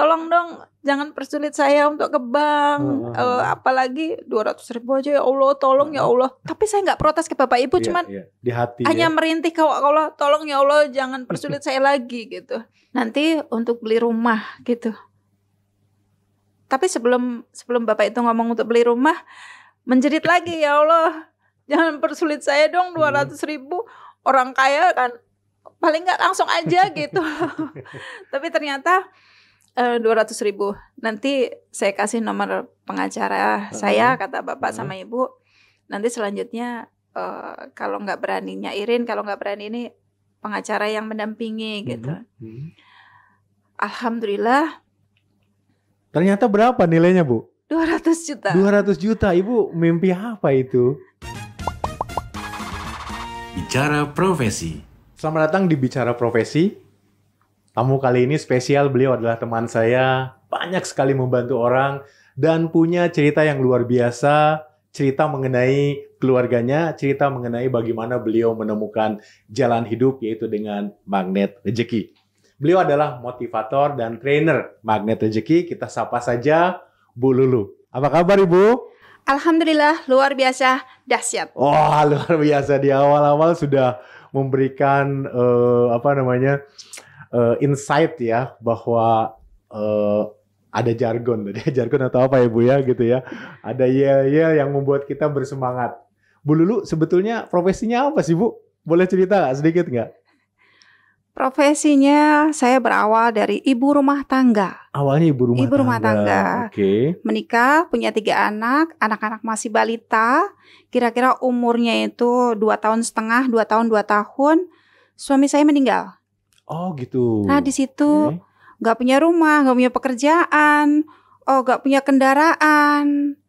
tolong dong jangan persulit saya untuk ke bank, apalagi 200.000 aja ya Allah, tolong ya Allah. Tapi saya nggak protes ke Bapak Ibu, cuman di hati hanya merintih ke Allah, tolong ya Allah jangan persulit saya lagi gitu. Nanti untuk beli rumah gitu. Tapi sebelum Bapak itu ngomong untuk beli rumah, menjerit lagi, ya Allah jangan persulit saya dong 200.000, orang kaya kan paling nggak langsung aja gitu. Tapi ternyata 200.000. Nanti saya kasih nomor pengacara saya, kata Bapak sama Ibu. Nanti selanjutnya kalau nggak berani nyairin, kalau nggak berani ini pengacara yang mendampingi gitu. Alhamdulillah. Ternyata berapa nilainya, Bu? 200 juta. 200 juta. Ibu mimpi apa itu? Bicara Profesi. Selamat datang di Bicara Profesi. Tamu kali ini spesial, beliau adalah teman saya, banyak sekali membantu orang, dan punya cerita yang luar biasa, cerita mengenai keluarganya, cerita mengenai bagaimana beliau menemukan jalan hidup, yaitu dengan Magnet Rezeki. Beliau adalah motivator dan trainer Magnet Rezeki. Kita sapa saja Bu Lulu. Apa kabar Ibu? Alhamdulillah, luar biasa, dahsyat. Wah, luar biasa. Di awal-awal sudah memberikan insight ya, bahwa ada jargon atau apa ya Bu ya gitu ya. Ada yel-yel yang membuat kita bersemangat. Bu Lulu sebetulnya profesinya apa sih Bu? Boleh cerita sedikit nggak? Profesinya saya berawal dari ibu rumah tangga. Awalnya ibu rumah tangga. Oke. Menikah, punya 3 anak, anak-anak masih balita. Kira-kira umurnya itu 2,5 tahun, 2 tahun, 2 tahun. Suami saya meninggal. Oh gitu. Nah di situ nggak punya rumah, nggak punya pekerjaan, nggak punya kendaraan.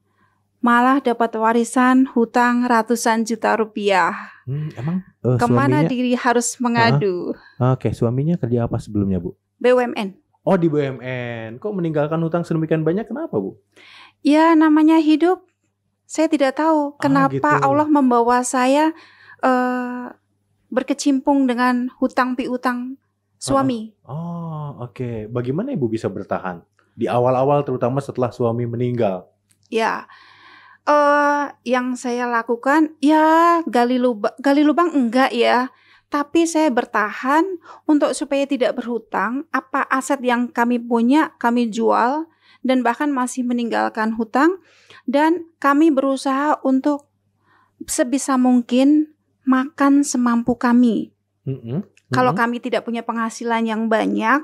Malah dapat warisan hutang ratusan juta rupiah. Emang kemana suaminya diri harus mengadu? Oke, suaminya kerja apa sebelumnya Bu? BUMN. Oh di BUMN. Kok meninggalkan hutang sedemikian banyak? Kenapa Bu? Ya namanya hidup. Saya tidak tahu kenapa gitu. Allah membawa saya berkecimpung dengan hutang piutang suami. Oke. Bagaimana Ibu bisa bertahan di awal-awal, terutama setelah suami meninggal? Ya. Yang saya lakukan ya gali lubang enggak ya, tapi saya bertahan untuk supaya tidak berhutang. Apa aset yang kami punya kami jual dan bahkan masih meninggalkan hutang, dan kami berusaha untuk sebisa mungkin makan semampu kami. Kalau kami tidak punya penghasilan yang banyak,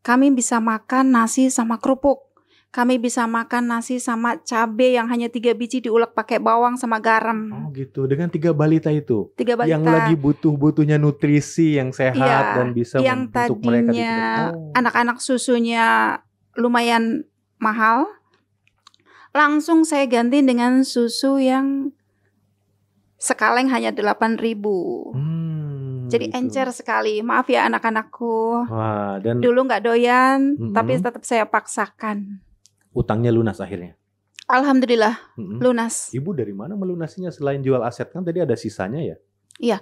kami bisa makan nasi sama kerupuk. Kami bisa makan nasi sama cabai yang hanya 3 biji diulek pakai bawang sama garam. Oh gitu, dengan 3 balita itu? 3 balita. Yang lagi butuhnya nutrisi yang sehat dan bisa yang untuk mereka. Yang tadinya anak-anak susunya lumayan mahal, langsung saya ganti dengan susu yang sekaleng hanya 8.000. Jadi gitu. Encer sekali. Maaf ya anak-anakku. Wah, dan dulu nggak doyan, tapi tetap saya paksakan. Utangnya lunas akhirnya? Alhamdulillah, lunas. Ibu dari mana melunasinya selain jual aset? Kan tadi ada sisanya ya? Iya,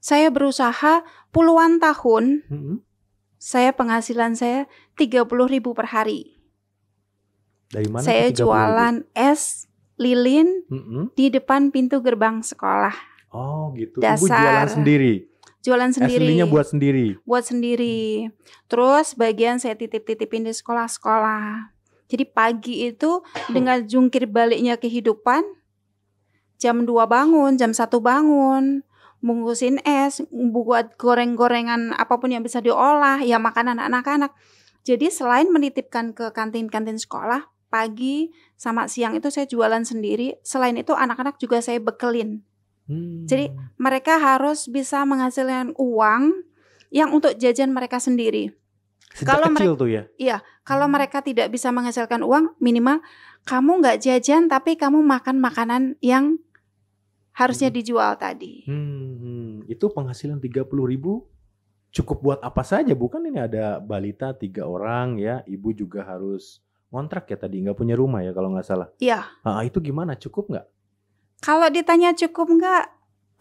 saya berusaha puluhan tahun. Saya penghasilan saya 30.000 per hari. Dari mana? Saya jualan es lilin di depan pintu gerbang sekolah. Oh gitu. Dasar. Ibu jualan sendiri? Jualan sendiri. Es lilinnya buat sendiri? Buat sendiri. Terus bagian saya titip-titipin di sekolah-sekolah. Jadi pagi itu dengan jungkir baliknya kehidupan, jam 2 bangun, jam 1 bangun, bungkusin es, buat goreng-gorengan apapun yang bisa diolah, ya makanan anak-anak. Jadi selain menitipkan ke kantin-kantin sekolah, pagi sama siang itu saya jualan sendiri. Selain itu anak-anak juga saya bekelin. Jadi mereka harus bisa menghasilkan uang yang untuk jajan mereka sendiri. Sejak kecil tuh ya? Iya, kalau mereka tidak bisa menghasilkan uang, minimal kamu nggak jajan tapi kamu makan makanan yang harusnya dijual tadi. Itu penghasilan 30.000 cukup buat apa saja? Bukan ini ada balita 3 orang ya, ibu juga harus ngontrak ya tadi, nggak punya rumah ya kalau nggak salah. Iya. Itu gimana? Cukup nggak? Kalau ditanya cukup nggak,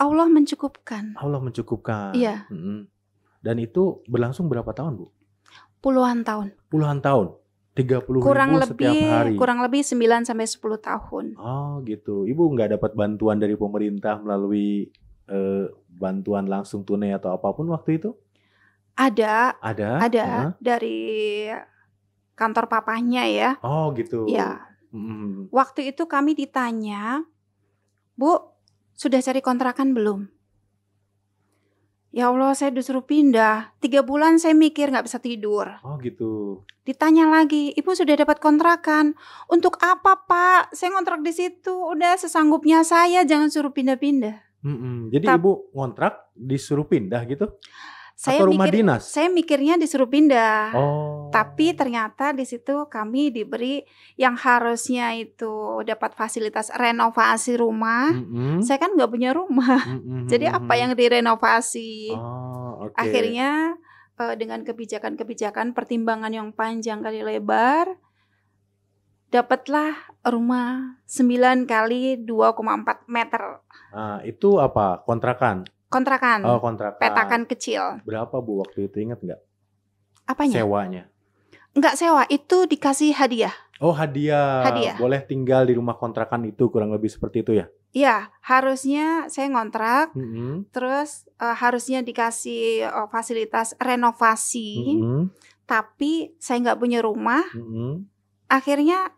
Allah mencukupkan. Allah mencukupkan. Iya. Dan itu berlangsung berapa tahun Bu? Puluhan tahun. Puluhan tahun. 30.000 30.000 setiap hari. Kurang lebih 9 sampai 10 tahun. Oh gitu. Ibu nggak dapat bantuan dari pemerintah melalui bantuan langsung tunai atau apapun waktu itu? Ada Ada? dari kantor papahnya ya. Oh gitu. Ya. Mm. Waktu itu kami ditanya, Bu, sudah cari kontrakan belum? Ya Allah, saya disuruh pindah. 3 bulan saya mikir nggak bisa tidur. Oh gitu. Ditanya lagi, Ibu sudah dapat kontrakan? Untuk apa Pak? Saya ngontrak di situ. Udah sesanggupnya saya, jangan suruh pindah-pindah. Jadi ibu ngontrak disuruh pindah gitu? Saya Atau rumah dinas? Saya mikirnya disuruh pindah. Oh. Tapi ternyata di situ kami diberi yang harusnya itu dapat fasilitas renovasi rumah. Saya kan nggak punya rumah. Jadi apa yang direnovasi? Oh, okay. Akhirnya dengan kebijakan-kebijakan pertimbangan yang panjang kali lebar, dapatlah rumah 9 kali 2,4 meter. Nah, itu apa? Kontrakan? Kontrakan. Oh, kontrakan. Petakan kecil. Berapa Bu waktu itu, ingat nggak? Apanya? Sewanya? Enggak sewa, itu dikasih hadiah. Oh, hadiah. Boleh tinggal di rumah kontrakan itu, kurang lebih seperti itu ya? Iya, harusnya saya ngontrak, terus harusnya dikasih fasilitas renovasi, tapi saya nggak punya rumah. Akhirnya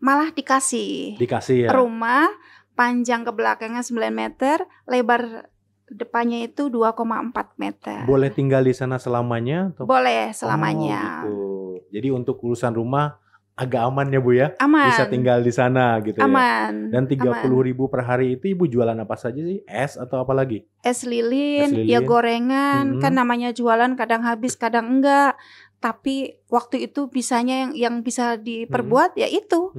malah dikasih ya? Rumah panjang ke belakangnya 9 meter, lebar depannya itu 2,4 meter. Boleh tinggal di sana selamanya? Atau? Boleh selamanya. Oh, gitu. Jadi untuk urusan rumah agak aman ya Bu ya? Aman. Bisa tinggal di sana gitu aman. Ya? Dan 30.000 per hari itu Ibu jualan apa saja sih? Es atau apa lagi? Es lilin, ya gorengan. Kan namanya jualan kadang habis kadang enggak. Tapi waktu itu bisanya yang bisa diperbuat ya itu.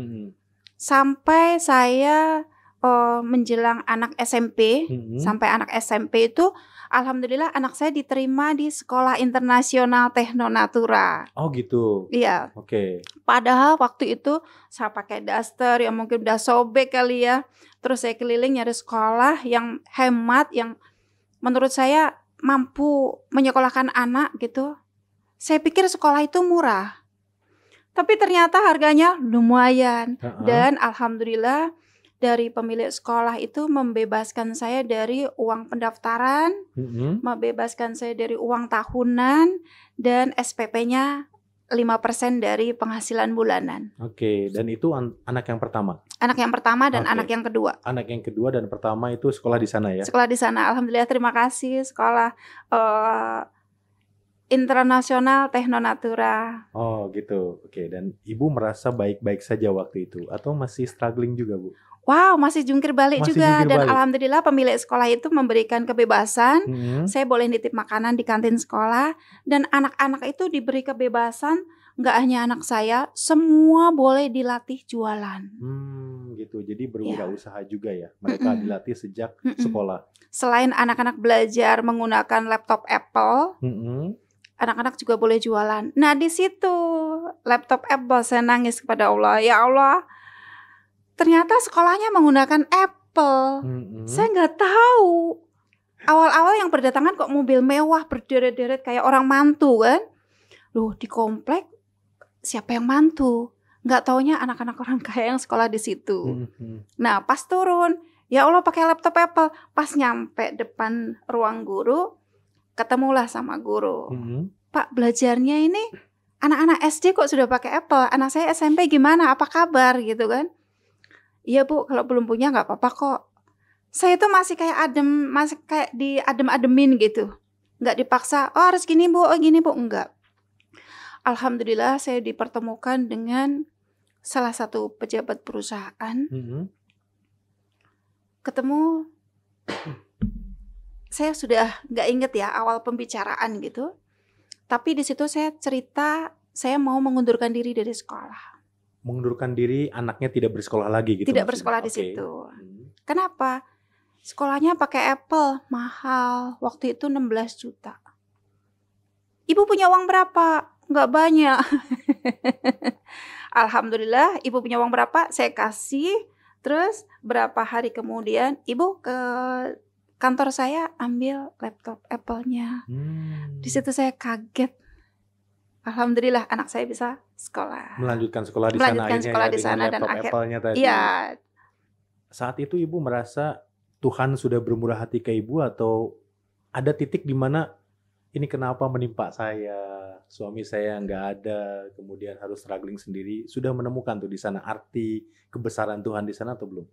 Sampai saya menjelang anak SMP, sampai anak SMP itu alhamdulillah anak saya diterima di Sekolah Internasional Technonatura. Oh gitu. Iya. Oke. Padahal waktu itu saya pakai daster yang mungkin udah sobek kali ya. Terus saya keliling nyari sekolah yang hemat, yang menurut saya mampu menyekolahkan anak gitu. Saya pikir sekolah itu murah. Tapi ternyata harganya lumayan. Dan alhamdulillah dari pemilik sekolah itu membebaskan saya dari uang pendaftaran, membebaskan saya dari uang tahunan, dan SPP-nya 5% dari penghasilan bulanan. Oke, dan itu anak yang pertama? Anak yang pertama dan anak yang kedua. Anak yang kedua dan pertama itu sekolah di sana ya? Sekolah di sana, alhamdulillah, terima kasih. Sekolah Internasional Technonatura. Oh gitu, oke. Dan Ibu merasa baik-baik saja waktu itu? Atau masih struggling juga Bu? Wow, masih jungkir balik juga. Dan alhamdulillah pemilik sekolah itu memberikan kebebasan. Saya boleh nitip makanan di kantin sekolah. Dan anak-anak itu diberi kebebasan. Nggak hanya anak saya, semua boleh dilatih jualan. Gitu, jadi berwirausaha juga ya. Mereka dilatih sejak sekolah. Selain anak-anak belajar menggunakan laptop Apple, anak-anak juga boleh jualan. Nah di situ laptop Apple, saya nangis kepada Allah. Ya Allah, ternyata sekolahnya menggunakan Apple. Saya nggak tahu. Awal-awal yang berdatangan kok mobil mewah berderet-deret kayak orang mantu kan. Loh, di komplek siapa yang mantu? Nggak taunya anak-anak orang kaya yang sekolah di situ. Nah pas turun, ya Allah pakai laptop Apple. Pas nyampe depan ruang guru, ketemulah sama guru. Pak, belajarnya ini anak-anak SD kok sudah pakai Apple. Anak saya SMP gimana? Apa kabar gitu kan? Iya Bu, kalau belum punya nggak apa-apa kok. Saya tuh masih kayak masih kayak diadem-ademin gitu. Nggak dipaksa, oh harus gini Bu, oh gini Bu, enggak. Alhamdulillah saya dipertemukan dengan salah satu pejabat perusahaan. Ketemu, saya sudah nggak inget ya awal pembicaraan gitu. Tapi di situ saya cerita, saya mau mengundurkan diri dari sekolah. Mengundurkan diri, anaknya tidak bersekolah lagi gitu? Tidak bersekolah di situ. Kenapa? Sekolahnya pakai Apple, mahal. Waktu itu 16 juta. Ibu punya uang berapa? Nggak banyak. Alhamdulillah, ibu punya uang berapa? Saya kasih. Terus berapa hari kemudian, ibu ke kantor saya ambil laptop Apple-nya. Di situ saya kaget. Alhamdulillah anak saya bisa sekolah. Melanjutkan sekolah di sana Melanjutkan akhirnya sekolah ya di dengan sana dan laptop akhir Apple-nya tadi. Iya, Saat itu ibu merasa Tuhan sudah bermurah hati ke ibu atau ada titik di mana ini kenapa menimpa saya, suami saya nggak ada, kemudian harus struggling sendiri. Sudah menemukan tuh di sana arti kebesaran Tuhan di sana atau belum?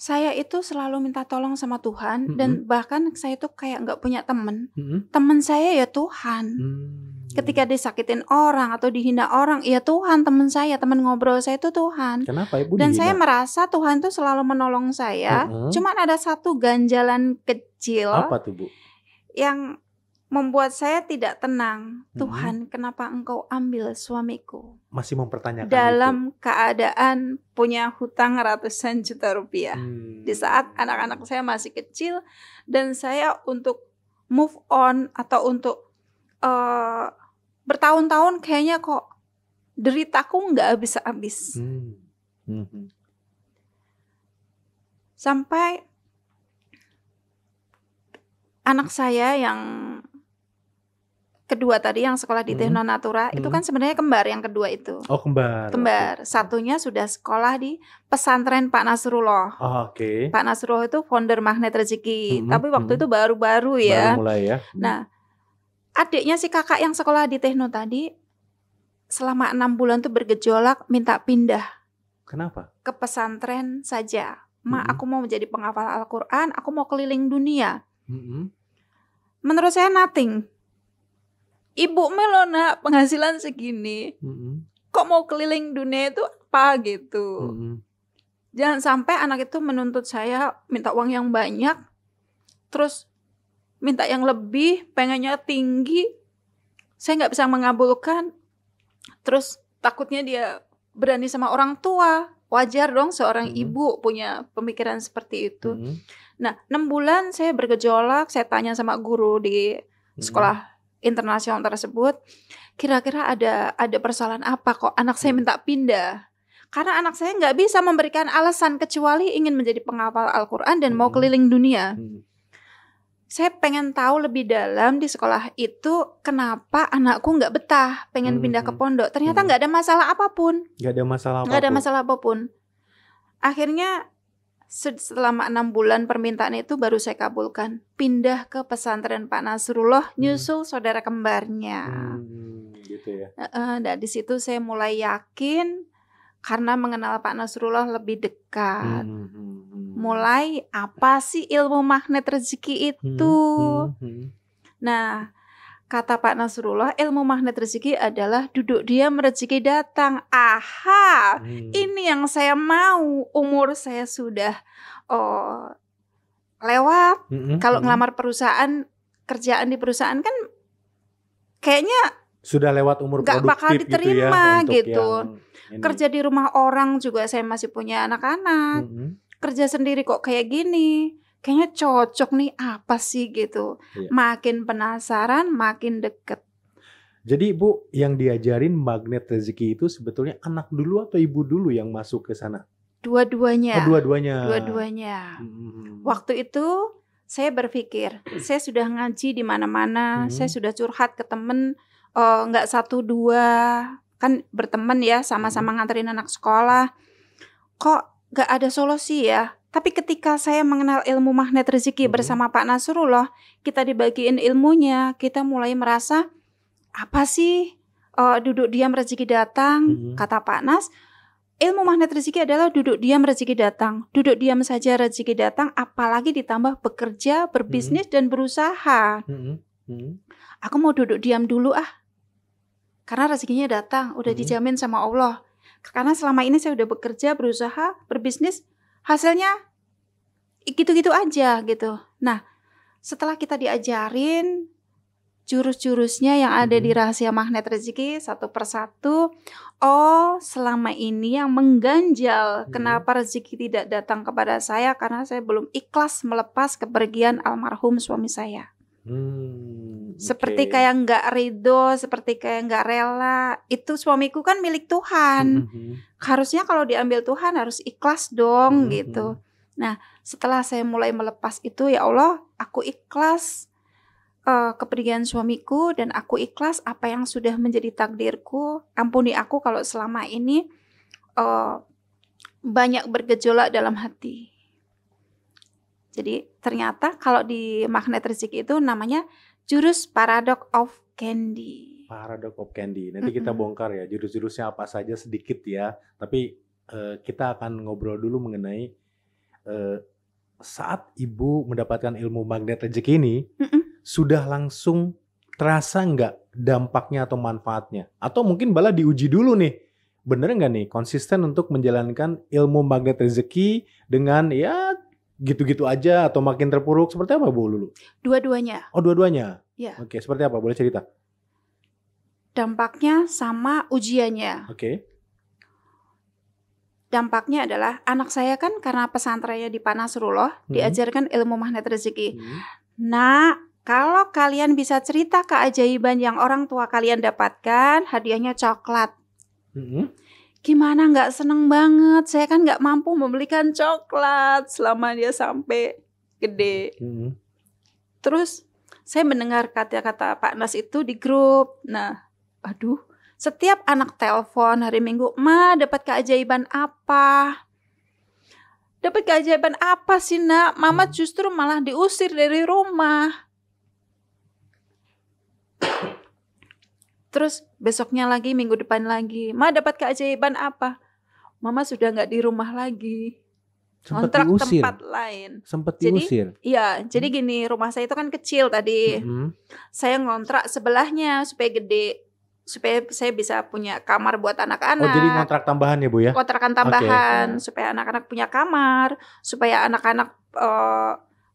saya itu selalu minta tolong sama Tuhan dan Mm-mm. bahkan saya itu kayak nggak punya temen. Mm-mm. Temen saya ya Tuhan. Ketika disakitin orang atau dihina orang, ya Tuhan temen saya, temen ngobrol saya itu Tuhan. Kenapa ibu Dan saya dihina? merasa Tuhan tuh selalu menolong saya. Mm-mm. Cuman ada satu ganjalan kecil Apa tuh bu? yang membuat saya tidak tenang. Mm-mm. Tuhan, kenapa engkau ambil suamiku Masih mempertanyakan dalam keadaan punya hutang ratusan juta rupiah. itu. Di saat anak-anak saya masih kecil dan saya untuk move on atau untuk bertahun-tahun kayaknya kok deritaku nggak habis-habis. Mhm. Sampai anak saya yang kedua tadi yang sekolah di Tehno Natura itu kan sebenarnya kembar yang kedua itu. Oh kembar. Kembar. Satunya sudah sekolah di pesantren Pak Nasrullah. Oh, oke. Pak Nasrullah itu founder Magnet Rezeki. Mhm, Tapi waktu mhm. itu baru-baru ya. Baru mulai ya. Nah, adiknya si kakak yang sekolah di Tehno tadi selama 6 bulan tuh bergejolak minta pindah Kenapa? ke pesantren saja. Ma, Mhm. aku mau menjadi penghafal Al-Quran, aku mau keliling dunia. Mhm. Menurut saya nothing. Ibu Melona penghasilan segini, Mhm. kok mau keliling dunia itu apa gitu. Mhm. Jangan sampai anak itu menuntut saya minta uang yang banyak, terus minta yang lebih, pengennya tinggi, saya nggak bisa mengabulkan, terus takutnya dia berani sama orang tua. Wajar dong seorang ibu punya pemikiran seperti itu. Mhm. Nah, 6 bulan saya bergejolak, saya tanya sama guru di sekolah internasional tersebut, kira-kira ada persoalan apa kok anak saya minta pindah? Karena anak saya nggak bisa memberikan alasan kecuali ingin menjadi penghafal Al-Quran dan mau keliling dunia. Saya pengen tahu lebih dalam di sekolah itu kenapa anakku nggak betah, pengen pindah ke pondok. Ternyata nggak ada masalah apapun. Nggak ada masalah apapun. Nggak ada masalah apapun. Akhirnya selama 6 bulan permintaan itu baru saya kabulkan. Pindah ke pesantren Pak Nasrullah, nyusul saudara kembarnya. Gitu ya. Dan di situ saya mulai yakin karena mengenal Pak Nasrullah lebih dekat. Mulai apa sih ilmu magnet rezeki itu? Nah, kata Pak Nasrullah, ilmu magnet rezeki adalah duduk diam rezeki datang. Aha, ini yang saya mau. Umur saya sudah lewat. Kalau ngelamar perusahaan, kerjaan di perusahaan kan kayaknya sudah lewat umur gak produktif bakal diterima gitu ya, kerja di rumah orang juga saya masih punya anak-anak. Kerja sendiri kok kayak gini. Kayaknya cocok nih apa sih gitu. Makin penasaran, makin deket. Jadi ibu yang diajarin magnet rezeki itu sebetulnya anak dulu atau ibu dulu yang masuk ke sana? Dua-duanya. Oh, dua-duanya. Dua-duanya. Waktu itu saya berpikir, saya sudah ngaji di mana-mana, saya sudah curhat ke temen, nggak 1, 2, kan berteman ya, sama-sama nganterin anak sekolah. Kok nggak ada solusi ya? Tapi ketika saya mengenal ilmu magnet rezeki bersama Pak Nasrullah, kita dibagiin ilmunya, kita mulai merasa apa sih duduk diam rezeki datang, kata Pak Nas. Ilmu magnet rezeki adalah duduk diam rezeki datang. Duduk diam saja rezeki datang, apalagi ditambah bekerja, berbisnis dan berusaha. Aku mau duduk diam dulu karena rezekinya datang, udah dijamin sama Allah. Karena selama ini saya udah bekerja, berusaha, berbisnis, hasilnya gitu-gitu aja gitu. Nah, setelah kita diajarin jurus-jurusnya yang ada di rahasia magnet rezeki satu persatu, selama ini yang mengganjal kenapa rezeki tidak datang kepada saya karena saya belum ikhlas melepas kepergian almarhum suami saya. Seperti kayak nggak ridho, seperti kayak nggak rela. Itu suamiku kan milik Tuhan. Harusnya kalau diambil Tuhan harus ikhlas dong gitu. Nah, setelah saya mulai melepas itu, ya Allah, aku ikhlas. kepergian suamiku dan aku ikhlas apa yang sudah menjadi takdirku. Ampuni aku kalau selama ini banyak bergejolak dalam hati. Jadi ternyata kalau di magnet rezeki itu namanya jurus paradox of candy. Paradox of candy. Nanti kita bongkar ya jurus-jurusnya apa saja sedikit ya. Tapi kita akan ngobrol dulu mengenai saat ibu mendapatkan ilmu magnet rezeki ini, sudah langsung terasa nggak dampaknya atau manfaatnya? Atau mungkin malah diuji dulu nih, bener nggak nih konsisten untuk menjalankan ilmu magnet rezeki dengan ya gitu-gitu aja atau makin terpuruk? Seperti apa Bu Lulu? Dua-duanya. Oh dua-duanya? Ya. Oke, seperti apa? Boleh cerita? Dampaknya sama ujiannya. Oke. Dampaknya adalah anak saya kan karena pesantrennya di Pak Nasrullah diajarkan ilmu magnet rezeki. Nah, kalau kalian bisa cerita keajaiban yang orang tua kalian dapatkan, hadiahnya coklat. Gimana nggak seneng banget? Saya kan nggak mampu membelikan coklat selama dia sampai gede. Terus saya mendengar kata-kata Pak Nas itu di grup. Nah, aduh, setiap anak telepon hari Minggu, Ma dapat keajaiban apa? Dapat keajaiban apa sih nak? Mama justru malah diusir dari rumah. Terus besoknya lagi, minggu depan lagi, Ma dapat keajaiban apa? Mama sudah nggak di rumah lagi. Kontrak tempat lain. Sempat diusir? Iya, jadi gini, rumah saya itu kan kecil tadi. Saya ngontrak sebelahnya supaya gede. Supaya saya bisa punya kamar buat anak-anak. Oh, jadi kontrak tambahan ya Bu ya? Kontrakan tambahan, supaya anak-anak punya kamar, supaya anak-anak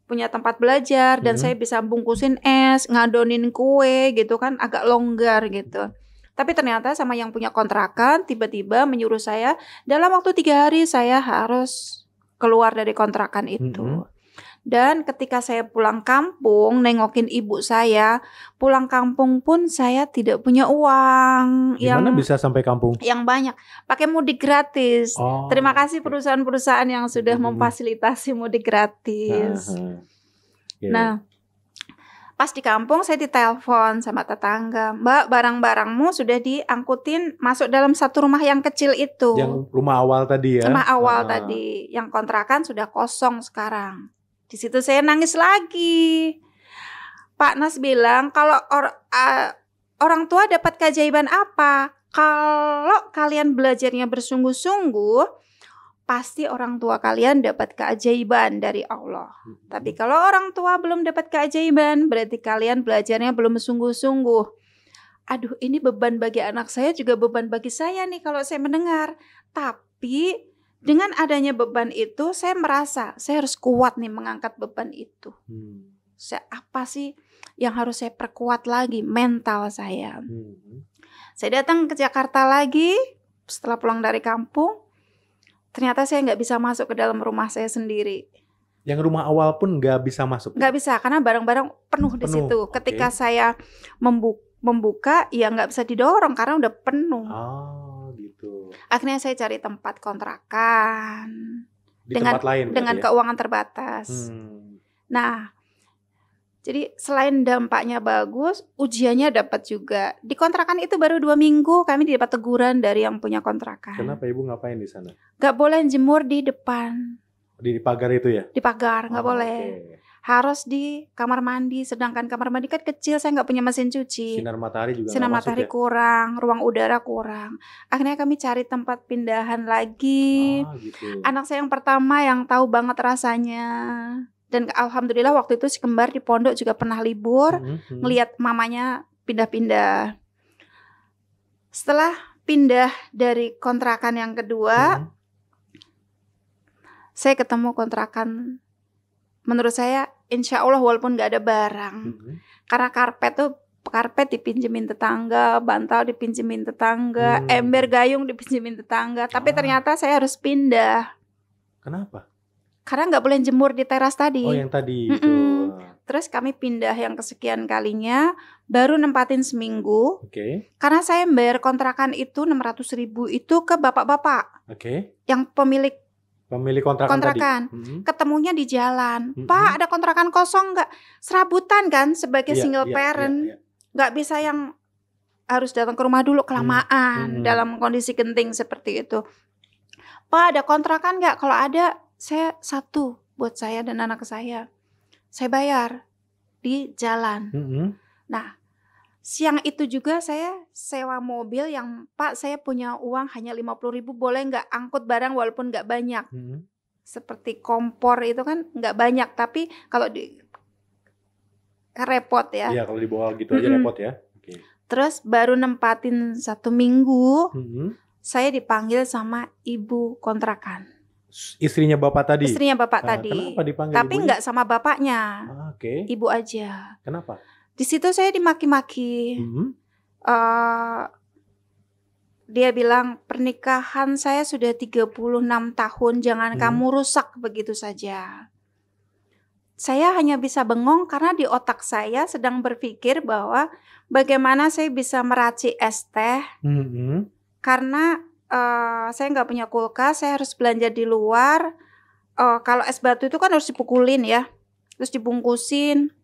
punya tempat belajar, dan saya bisa bungkusin es, ngadonin kue gitu kan, agak longgar gitu. Tapi ternyata sama yang punya kontrakan tiba-tiba menyuruh saya dalam waktu 3 hari saya harus keluar dari kontrakan itu. Dan ketika saya pulang kampung nengokin ibu saya, pulang kampung pun saya tidak punya uang. Gimana bisa sampai kampung? Yang banyak, pakai mudik gratis. Terima kasih perusahaan-perusahaan yang sudah memfasilitasi mudik gratis. Nah, pas di kampung saya ditelepon sama tetangga, Mbak, barang-barangmu sudah diangkutin masuk dalam satu rumah yang kecil itu. Yang rumah awal tadi ya? Rumah awal tadi, yang kontrakan sudah kosong sekarang. Di situ saya nangis lagi. Pak Nas bilang kalau orang tua dapat keajaiban apa? Kalau kalian belajarnya bersungguh-sungguh, pasti orang tua kalian dapat keajaiban dari Allah. Tapi kalau orang tua belum dapat keajaiban, berarti kalian belajarnya belum sungguh-sungguh. Aduh, ini beban bagi anak saya juga beban bagi saya nih kalau saya mendengar. Tapi dengan adanya beban itu, saya merasa saya harus kuat nih mengangkat beban itu. Apa sih yang harus saya perkuat lagi? Mental saya. Saya datang ke Jakarta lagi setelah pulang dari kampung. Ternyata saya nggak bisa masuk ke dalam rumah saya sendiri. Yang rumah awal pun nggak bisa masuk? Nggak bisa, karena barang-barang penuh di situ. Ketika saya membuka, ya nggak bisa didorong karena udah penuh. Gitu. Akhirnya saya cari tempat kontrakan tempat lain dengan keuangan terbatas. Nah, jadi selain dampaknya bagus, ujiannya dapat juga. Di kontrakan itu baru 2 minggu kami dapat teguran dari yang punya kontrakan. Kenapa Ibu ngapain di sana? Gak boleh jemur di depan. Di pagar itu ya? Di pagar, gak boleh. Harus di kamar mandi, sedangkan kamar mandi kan kecil, saya nggak punya mesin cuci. Sinar matahari juga Sinar matahari kurang, ruang udara kurang. Akhirnya kami cari tempat pindahan lagi. Gitu. Anak saya yang pertama yang tahu banget rasanya. Dan alhamdulillah waktu itu si kembar di pondok juga pernah libur, ngelihat mamanya pindah-pindah. Setelah pindah dari kontrakan yang kedua, saya ketemu kontrakan. Menurut saya, insya Allah walaupun gak ada barang, karena karpet dipinjemin tetangga, bantal dipinjemin tetangga, ember gayung dipinjemin tetangga. Tapi ternyata saya harus pindah. Kenapa? Karena nggak boleh jemur di teras tadi. Oh, yang tadi itu. Terus kami pindah yang kesekian kalinya, baru nempatin seminggu. Karena saya bayar kontrakan itu 600.000 itu ke bapak-bapak. Yang pemilik Pemilik kontrakan tadi. Ketemunya di jalan. Mm-mm. Pak, ada kontrakan kosong nggak? Serabutan kan sebagai Iya, single iya, parent. iya, iya. Nggak bisa yang harus datang ke rumah dulu kelamaan dalam kondisi genting seperti itu. Pak, ada kontrakan nggak? Kalau ada, saya satu buat saya dan anak saya. Saya bayar di jalan. Nah, siang itu juga saya sewa mobil yang, Pak, saya punya uang hanya 50.000, boleh nggak angkut barang walaupun nggak banyak. Seperti kompor itu kan nggak banyak, tapi kalau repot ya. Iya, kalau dibawa gitu aja repot ya. Okay. Terus baru nempatin 1 minggu, saya dipanggil sama ibu kontrakan. Istrinya bapak tadi? Istrinya bapak tadi. Kenapa dipanggil tapi ibunya? nggak sama bapaknya. Oke. Ibu aja. Kenapa? Di situ saya dimaki-maki. Dia bilang, pernikahan saya sudah 36 tahun, jangan kamu rusak begitu saja. Saya hanya bisa bengong karena di otak saya sedang berpikir bahwa bagaimana saya bisa meracik es teh. Karena saya nggak punya kulkas, saya harus belanja di luar. Kalau es batu itu kan harus dipukulin ya, terus dibungkusin.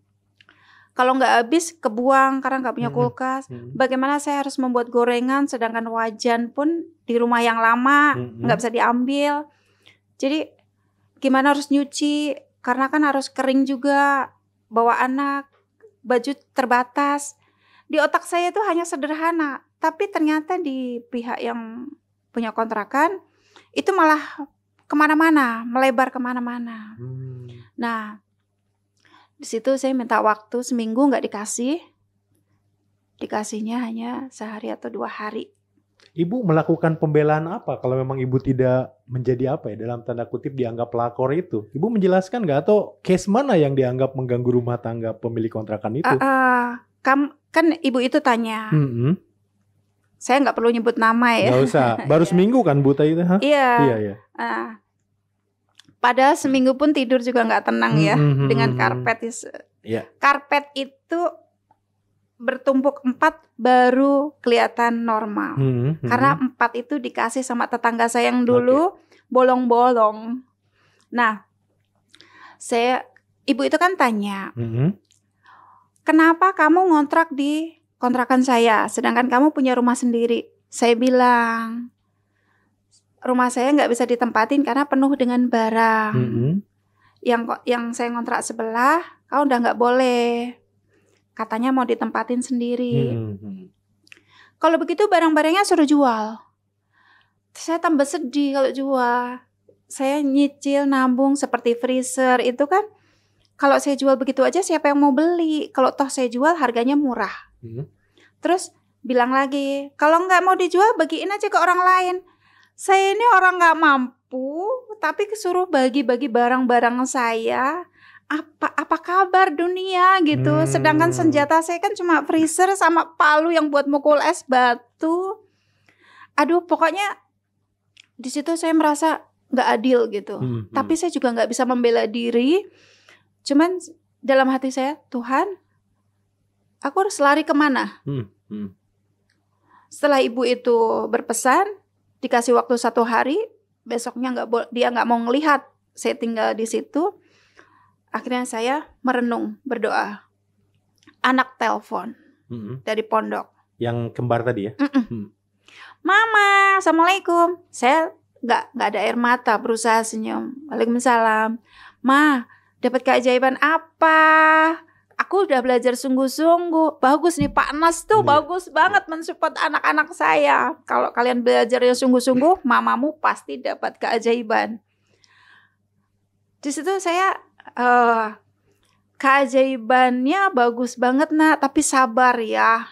Kalau nggak habis kebuang karena nggak punya kulkas. Bagaimana saya harus membuat gorengan sedangkan wajan pun di rumah yang lama nggak bisa diambil. Jadi gimana harus nyuci karena kan harus kering juga, bawa anak, baju terbatas. Di otak saya itu hanya sederhana, tapi ternyata di pihak yang punya kontrakan itu malah kemana-mana, melebar kemana-mana. Nah, di situ saya minta waktu seminggu, nggak dikasih. Dikasihnya hanya sehari atau 2 hari. Ibu melakukan pembelaan apa kalau memang ibu tidak menjadi apa ya, dalam tanda kutip dianggap pelakor itu? Ibu menjelaskan nggak, atau case mana yang dianggap mengganggu rumah tangga pemilik kontrakan itu? Kan ibu itu tanya. Saya nggak perlu nyebut nama ya. Nggak usah. Baru seminggu kan Bu tadi itu? Iya. Padahal seminggu pun tidur juga nggak tenang ya dengan karpet. Karpet itu bertumpuk 4 baru kelihatan normal. Karena 4 itu dikasih sama tetangga saya yang dulu bolong-bolong. Nah, ibu itu kan tanya, kenapa kamu ngontrak di kontrakan saya, sedangkan kamu punya rumah sendiri? Saya bilang, rumah saya nggak bisa ditempatin karena penuh dengan barang. Yang saya ngontrak sebelah, kau udah nggak boleh. Katanya mau ditempatin sendiri. Kalau begitu barang-barangnya suruh jual. Saya tambah sedih kalau jual. Saya nyicil, nabung seperti freezer itu kan. Kalau saya jual begitu aja siapa yang mau beli? Kalau toh saya jual harganya murah. Terus bilang lagi, kalau nggak mau dijual bagiin aja ke orang lain. Saya ini orang nggak mampu, tapi suruh bagi-bagi barang-barang saya. Apa kabar dunia gitu. Sedangkan senjata saya kan cuma freezer sama palu yang buat mukul es batu. Aduh, pokoknya di situ saya merasa nggak adil gitu. Tapi saya juga nggak bisa membela diri. Cuman dalam hati saya, Tuhan, aku harus lari kemana? Setelah ibu itu berpesan, dikasih waktu 1 hari, besoknya dia nggak mau ngelihat saya tinggal di situ. Akhirnya saya merenung, berdoa. Anak telepon dari pondok. Yang kembar tadi ya? Mama, assalamualaikum. Saya nggak ada air mata, berusaha senyum. Waalaikumsalam. Ma, dapat keajaiban apa? Aku udah belajar sungguh-sungguh. Bagus nih Pak Nas tuh, bagus banget mensupport anak-anak saya. Kalau kalian belajar yang sungguh-sungguh, mamamu pasti dapat keajaiban. Di situ saya keajaibannya bagus banget nak, tapi sabar ya.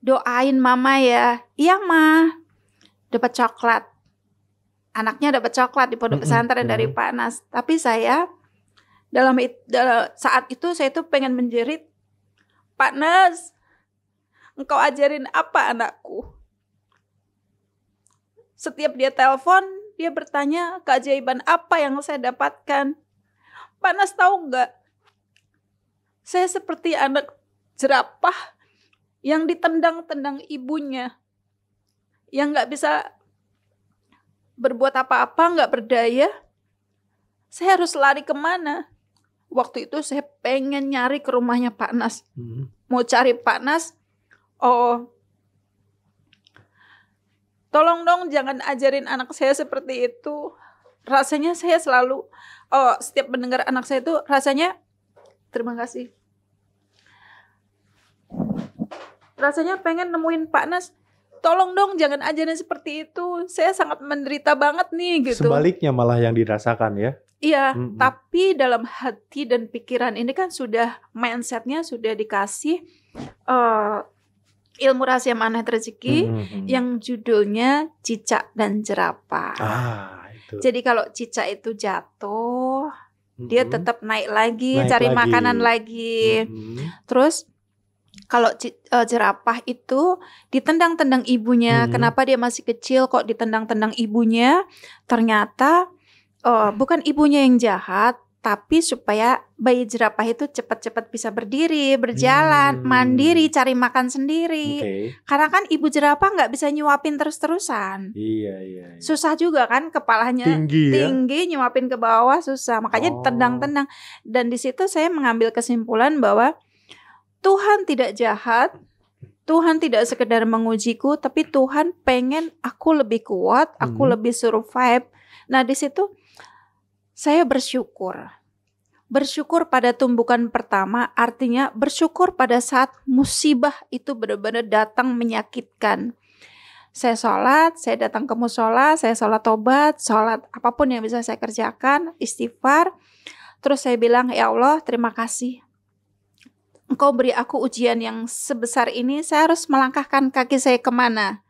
Doain mama ya. Iya ma. Dapat coklat. Anaknya dapat coklat di pondok pesantren dari Pak Nas. Tapi saya dalam saat itu saya tuh pengen menjerit, Pak Nas, engkau ajarin apa anakku? Setiap dia telepon, dia bertanya keajaiban apa yang saya dapatkan. Pak Nas tahu nggak? Saya seperti anak jerapah yang ditendang-tendang ibunya, yang nggak bisa berbuat apa-apa nggak berdaya. Saya harus lari kemana? Waktu itu saya pengen nyari ke rumahnya Pak Nas. Mau cari Pak Nas. Oh, tolong dong jangan ajarin anak saya seperti itu. Rasanya saya selalu, setiap mendengar anak saya itu rasanya, terima kasih. Rasanya pengen nemuin Pak Nas. Tolong dong jangan ajarin seperti itu. Saya sangat menderita banget nih gitu. Sebaliknya malah yang dirasakan ya. Iya, tapi dalam hati dan pikiran ini kan sudah mindsetnya sudah dikasih ilmu rahasia magnet rezeki yang judulnya cicak dan jerapah. Itu. Jadi kalau cicak itu jatuh, dia tetap naik lagi, cari lagi. makanan lagi. Terus kalau jerapah itu ditendang-tendang ibunya. Kenapa dia masih kecil kok ditendang-tendang ibunya? Ternyata bukan ibunya yang jahat, tapi supaya bayi jerapah itu cepat-cepat bisa berdiri, berjalan, mandiri, cari makan sendiri. Karena kan ibu jerapah nggak bisa nyuapin terus-terusan. Iya. Susah juga kan, kepalanya tinggi nyuapin ke bawah susah. Makanya tendang-tendang. Dan di situ saya mengambil kesimpulan bahwa Tuhan tidak jahat. Tuhan tidak sekedar mengujiku, tapi Tuhan pengen aku lebih kuat, aku lebih survive. Nah, di situ saya bersyukur. Bersyukur pada tumbukan pertama, artinya bersyukur pada saat musibah itu benar-benar datang menyakitkan. Saya sholat, saya datang ke musola, saya sholat tobat, sholat apapun yang bisa saya kerjakan, istighfar. Terus saya bilang, ya Allah terima kasih. Engkau beri aku ujian yang sebesar ini, saya harus melangkahkan kaki saya kemana?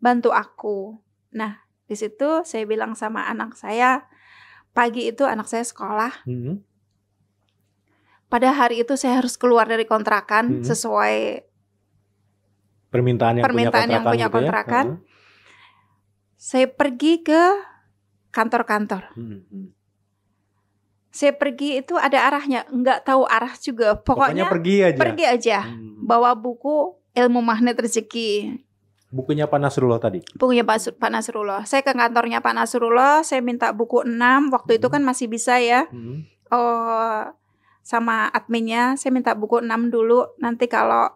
Bantu aku. Nah, di situ saya bilang sama anak saya, pagi itu anak saya sekolah. Pada hari itu saya harus keluar dari kontrakan sesuai permintaan yang punya kontrakan. Saya pergi ke kantor-kantor. Saya pergi itu ada arahnya, nggak tahu arah juga. Pokoknya pergi aja. Bawa buku ilmu magnet rezeki. Bukunya Pak Nasrullah tadi? Bukunya Pak Nasrullah. Saya ke kantornya Pak Nasrullah, saya minta buku 6. Waktu itu kan masih bisa ya. Sama adminnya, saya minta buku 6 dulu. Nanti kalau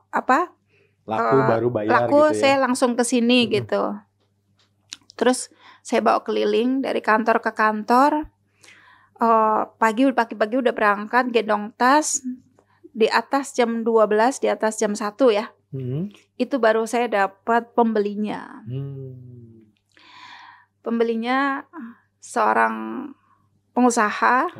laku baru bayar laku gitu ya. Saya langsung ke sini gitu. Terus saya bawa keliling dari kantor ke kantor. Pagi-pagi udah berangkat, gendong tas. Di atas jam 12, di atas jam 1 ya. Itu baru saya dapat pembelinya. Pembelinya seorang pengusaha.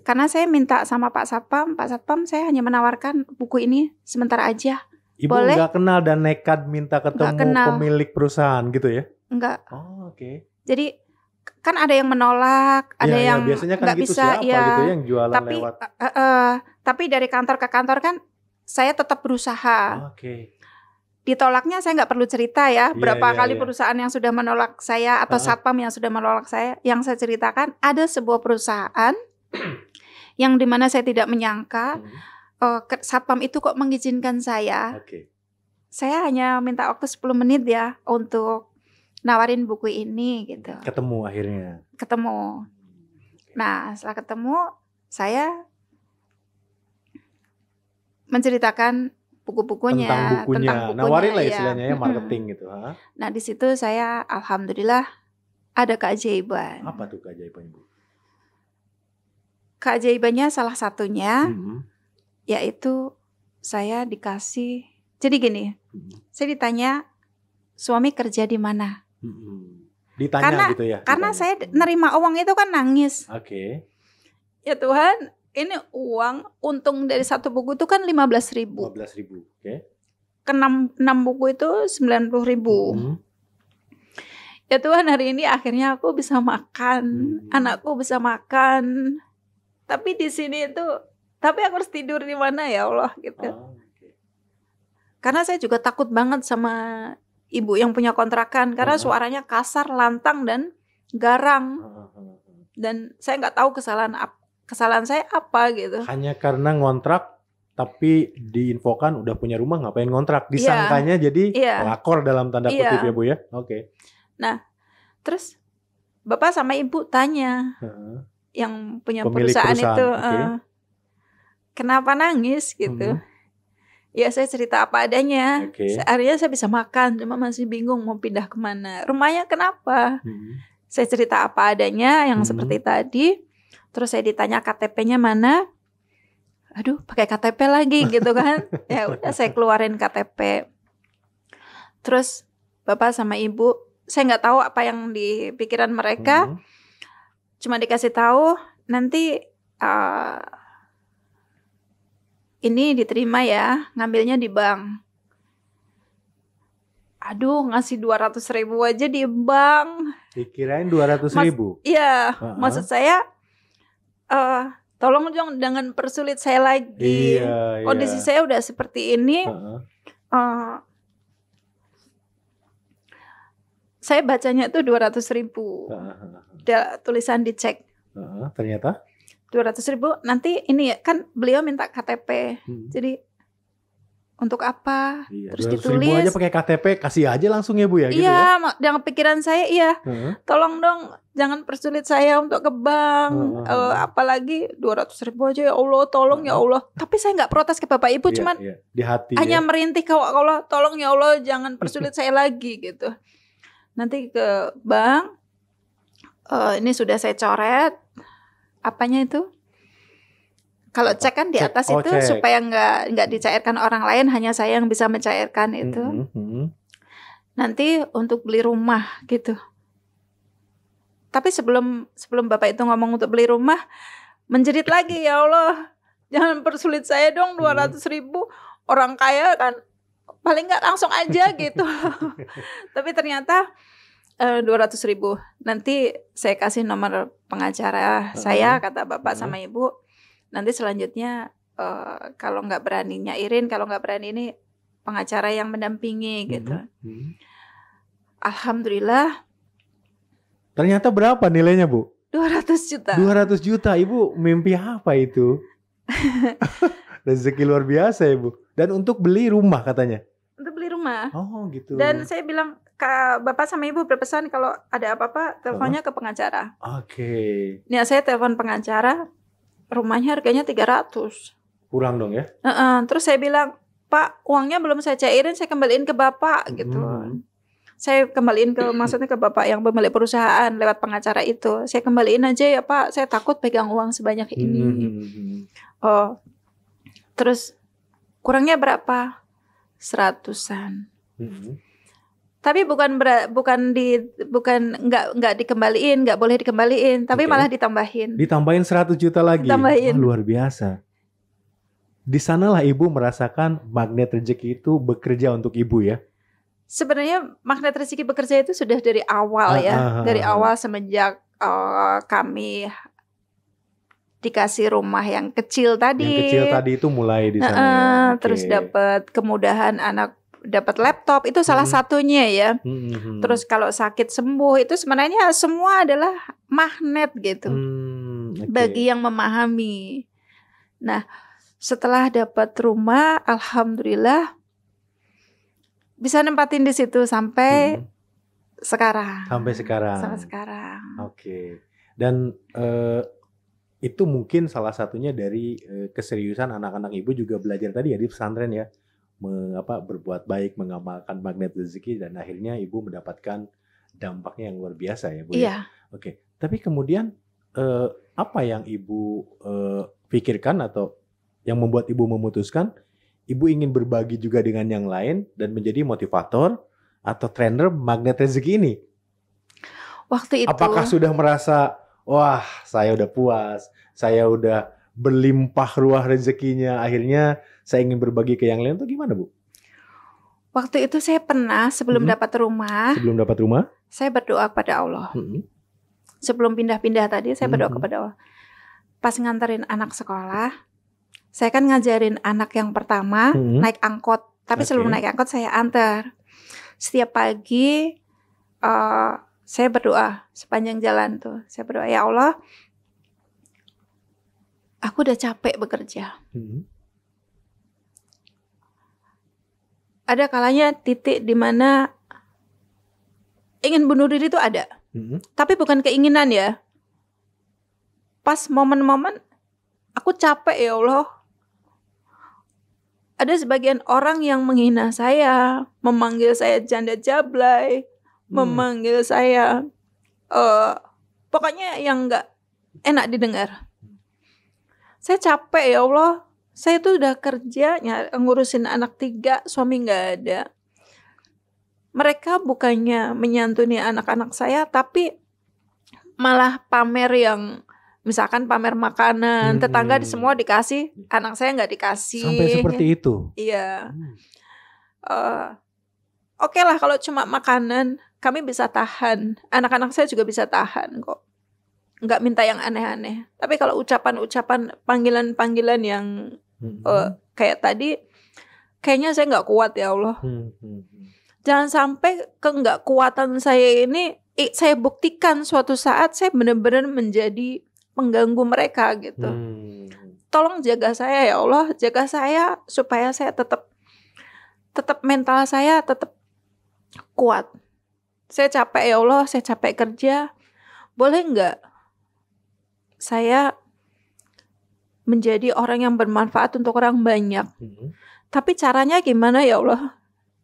Karena saya minta sama Pak Satpam saya hanya menawarkan buku ini sebentar aja. Ibu nggak kenal dan nekat minta ketemu pemilik perusahaan gitu ya? Enggak. Jadi kan ada yang menolak, ada yang nggak gitu, bisa siapa gitu yang jualan lewat. Tapi dari kantor ke kantor kan saya tetap berusaha. Ditolaknya saya nggak perlu cerita ya, berapa kali perusahaan yang sudah menolak saya atau satpam yang sudah menolak saya. Yang saya ceritakan ada sebuah perusahaan yang dimana saya tidak menyangka satpam itu kok mengizinkan saya. Saya hanya minta waktu 10 menit ya untuk nawarin buku ini gitu. Ketemu akhirnya. Nah, setelah ketemu saya menceritakan buku-bukunya, tentang bukunya. Nawarin lah istilahnya ya, marketing gitu. Nah, di situ saya alhamdulillah ada keajaiban. Apa tuh keajaiban, Bu? Keajaibannya salah satunya yaitu saya dikasih. Jadi gini, saya ditanya suami kerja di mana? Ditanya gitu ya? Karena saya nerima uang itu kan nangis. Ya Tuhan, ini uang untung dari satu buku itu kan 15.000. 15.000, Ke 6 buku itu 90.000. Ya Tuhan, hari ini akhirnya aku bisa makan, anakku bisa makan. Tapi di sini itu, tapi aku harus tidur di mana ya Allah gitu. Karena saya juga takut banget sama ibu yang punya kontrakan karena suaranya kasar, lantang dan garang. Dan saya nggak tahu kesalahan saya apa gitu. Hanya karena ngontrak tapi diinfokan udah punya rumah, ngapain ngontrak? Disangkanya jadi pelakor dalam tanda kutip ya Bu ya. Nah, terus bapak sama ibu tanya Heeh. yang punya Pemilik perusahaan itu, oke. kenapa nangis gitu? Ya saya cerita apa adanya. Oke. Akhirnya saya bisa makan, cuma masih bingung mau pindah kemana. Rumahnya kenapa? Saya cerita apa adanya yang seperti tadi. Terus saya ditanya KTP-nya mana? Aduh, pakai KTP lagi gitu kan? Ya udah saya keluarin KTP. Terus bapak sama ibu, saya nggak tahu apa yang di pikiran mereka. Cuma dikasih tahu nanti ini diterima ya, ngambilnya di bank. Aduh, ngasih 200.000 aja di bank. Dikirain 200.000. Iya, maksud saya tolong dong jangan persulit saya lagi. Iya, Kondisi saya udah seperti ini. Saya bacanya itu 200.000. Tulisan dicek. Ternyata 200.000 nanti ini ya kan beliau minta KTP. Jadi untuk apa? Iya, Terus 200.000 ditulis aja pakai KTP, kasih aja langsung ya Bu ya, gitu ya. Iya, dengan pikiran saya tolong dong jangan persulit saya untuk ke bank. Apalagi 200.000 aja ya Allah, tolong ya Allah. Tapi saya nggak protes ke Bapak Ibu, cuman di hati hanya merintih ke Allah, tolong ya Allah jangan persulit saya lagi gitu. Nanti ke bank, ini sudah saya coret. Apanya itu? Kalau cek kan di atas itu cek. supaya nggak dicairkan orang lain, hanya saya yang bisa mencairkan itu. Nanti untuk beli rumah gitu. Tapi sebelum Bapak itu ngomong untuk beli rumah, menjerit lagi, ya Allah, jangan persulit saya dong 200.000. Orang kaya kan paling nggak langsung aja gitu. Tapi ternyata 200.000. Nanti saya kasih nomor pengacara saya, kata Bapak sama Ibu. Nanti selanjutnya kalau nggak berani nyairin, kalau nggak berani ini pengacara yang mendampingi gitu. Alhamdulillah. Ternyata berapa nilainya Bu? 200 juta. 200 juta. Ibu mimpi apa itu? Rezeki luar biasa ya Bu. Dan untuk beli rumah katanya. Untuk beli rumah. Oh gitu. Dan saya bilang ke Bapak sama Ibu berpesan kalau ada apa-apa teleponnya ke pengacara. Oke. Nih saya telepon pengacara, rumahnya harganya 300. Kurang dong ya? Terus saya bilang, Pak, uangnya belum saya cairin, saya kembaliin ke Bapak gitu. Saya kembaliin maksudnya ke Bapak yang pemilik perusahaan lewat pengacara itu. Saya kembaliin aja ya Pak, saya takut pegang uang sebanyak ini. Oh, terus kurangnya berapa? 100-an. Tapi bukan nggak dikembaliin, nggak boleh dikembaliin, tapi malah ditambahin. Ditambahin 100 juta lagi. Ditambahin. Wah, luar biasa. Di sanalah Ibu merasakan magnet rezeki itu bekerja untuk Ibu ya. Sebenarnya magnet rezeki bekerja itu sudah dari awal ya. Dari awal semenjak kami dikasih rumah yang kecil tadi. Yang kecil tadi itu mulai di sana ya. Terus dapat kemudahan anak dapat laptop itu salah satunya ya. Terus kalau sakit sembuh itu sebenarnya semua adalah magnet gitu. Bagi yang memahami. Nah, setelah dapat rumah, alhamdulillah bisa nempatin di situ sampai sekarang. Sampai sekarang. Sampai sekarang. Oke. Dan itu mungkin salah satunya dari keseriusan anak-anak Ibu juga belajar tadi ya di pesantren ya. Berbuat baik, mengamalkan magnet rezeki, dan akhirnya Ibu mendapatkan dampaknya yang luar biasa ya Bu. Iya. Oke. Tapi kemudian apa yang Ibu pikirkan atau yang membuat Ibu memutuskan Ibu ingin berbagi juga dengan yang lain dan menjadi motivator atau trainer magnet rezeki ini? Waktu itu. Apakah sudah merasa, wah saya udah puas, saya udah berlimpah ruah rezekinya, akhirnya saya ingin berbagi ke yang lain, itu gimana Bu? Waktu itu saya pernah sebelum dapat rumah. Sebelum dapat rumah? Saya berdoa kepada Allah. Sebelum pindah-pindah tadi saya berdoa kepada Allah. Pas nganterin anak sekolah, saya kan ngajarin anak yang pertama naik angkot. Tapi sebelum naik angkot saya antar. Setiap pagi saya berdoa sepanjang jalan tuh. Saya berdoa, ya Allah, aku udah capek bekerja. Ada kalanya titik di mana ingin bunuh diri itu ada. Tapi bukan keinginan ya. Pas momen-momen aku capek ya Allah. Ada sebagian orang yang menghina saya, memanggil saya janda jablay, memanggil saya pokoknya yang gak enak didengar. Saya capek ya Allah. Saya tuh udah kerja ngurusin anak 3, suami gak ada. Mereka bukannya menyantuni anak-anak saya, tapi malah pamer yang misalkan pamer makanan, tetangga semua dikasih, anak saya nggak dikasih. Sampai seperti itu? Iya. Oke lah kalau cuma makanan, kami bisa tahan. Anak-anak saya juga bisa tahan kok. Nggak minta yang aneh-aneh. Tapi kalau ucapan-ucapan, panggilan-panggilan yang kayak tadi, kayaknya saya nggak kuat ya Allah. Jangan sampai nggak kuatan saya ini, saya buktikan suatu saat saya benar-benar menjadi pengganggu mereka gitu. Tolong jaga saya ya Allah, jaga saya supaya saya tetap mental saya tetap kuat. Saya capek ya Allah, saya capek kerja. Boleh nggak saya menjadi orang yang bermanfaat untuk orang banyak? Tapi caranya gimana ya Allah?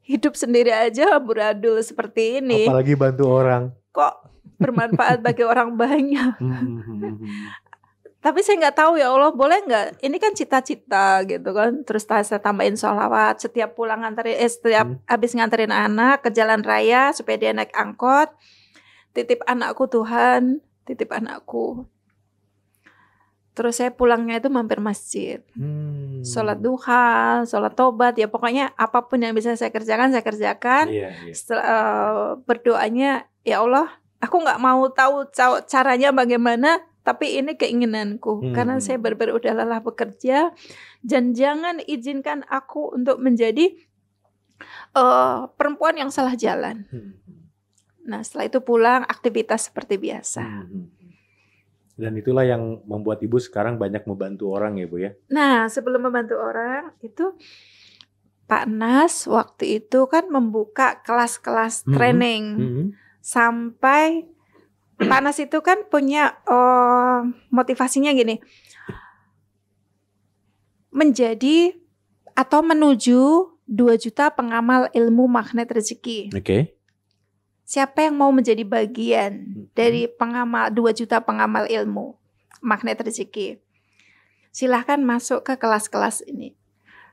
Hidup sendiri aja amburadul seperti ini. Apalagi bantu orang. Kok bermanfaat bagi orang banyak? Tapi saya nggak tahu ya Allah, boleh nggak? Ini kan cita-cita gitu kan. Terus saya tambahin sholawat setiap pulang setiap habis nganterin anak ke jalan raya supaya dia naik angkot. Titip anakku Tuhan, titip anakku. Terus saya pulangnya itu mampir masjid, sholat duha, sholat tobat, ya pokoknya apapun yang bisa saya kerjakan, saya kerjakan. Setelah berdoanya, ya Allah, aku nggak mau tahu caranya bagaimana, tapi ini keinginanku, karena saya benar-benar udah lelah bekerja, dan jangan izinkan aku untuk menjadi perempuan yang salah jalan. Nah setelah itu pulang, aktivitas seperti biasa. Dan itulah yang membuat Ibu sekarang banyak membantu orang ya Bu ya? Nah sebelum membantu orang itu Pak Nas waktu itu kan membuka kelas-kelas training. Sampai Pak Nas itu kan punya motivasinya gini. Menjadi atau menuju 2 juta pengamal ilmu magnet rezeki. Oke. Siapa yang mau menjadi bagian dari 2 juta pengamal ilmu magnet rezeki? Silahkan masuk ke kelas-kelas ini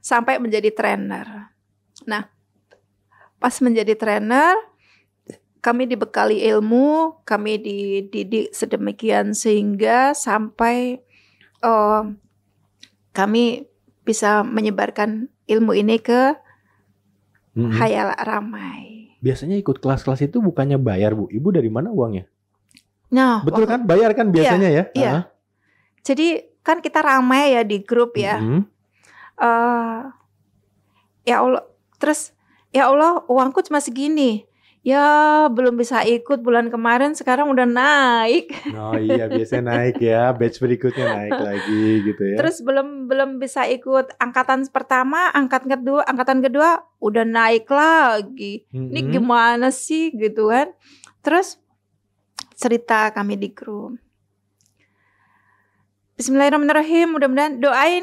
sampai menjadi trainer. Nah, pas menjadi trainer, kami dibekali ilmu, kami dididik sedemikian sehingga sampai kami bisa menyebarkan ilmu ini ke khayal ramai. Biasanya ikut kelas-kelas itu bukannya bayar Bu? Ibu dari mana uangnya? Nah, betul kan? Bayar kan biasanya ya? Iya. Jadi kan kita ramai ya di grup ya. Ya Allah, terus ya Allah uangku cuma segini. Ya belum bisa ikut bulan kemarin, sekarang udah naik. Oh iya biasanya naik ya, batch berikutnya naik lagi gitu ya. Terus belum bisa ikut angkatan pertama, angkatan kedua udah naik lagi. Ini gimana sih gitu kan? Terus cerita kami di grup. Bismillahirrahmanirrahim, mudah-mudahan doain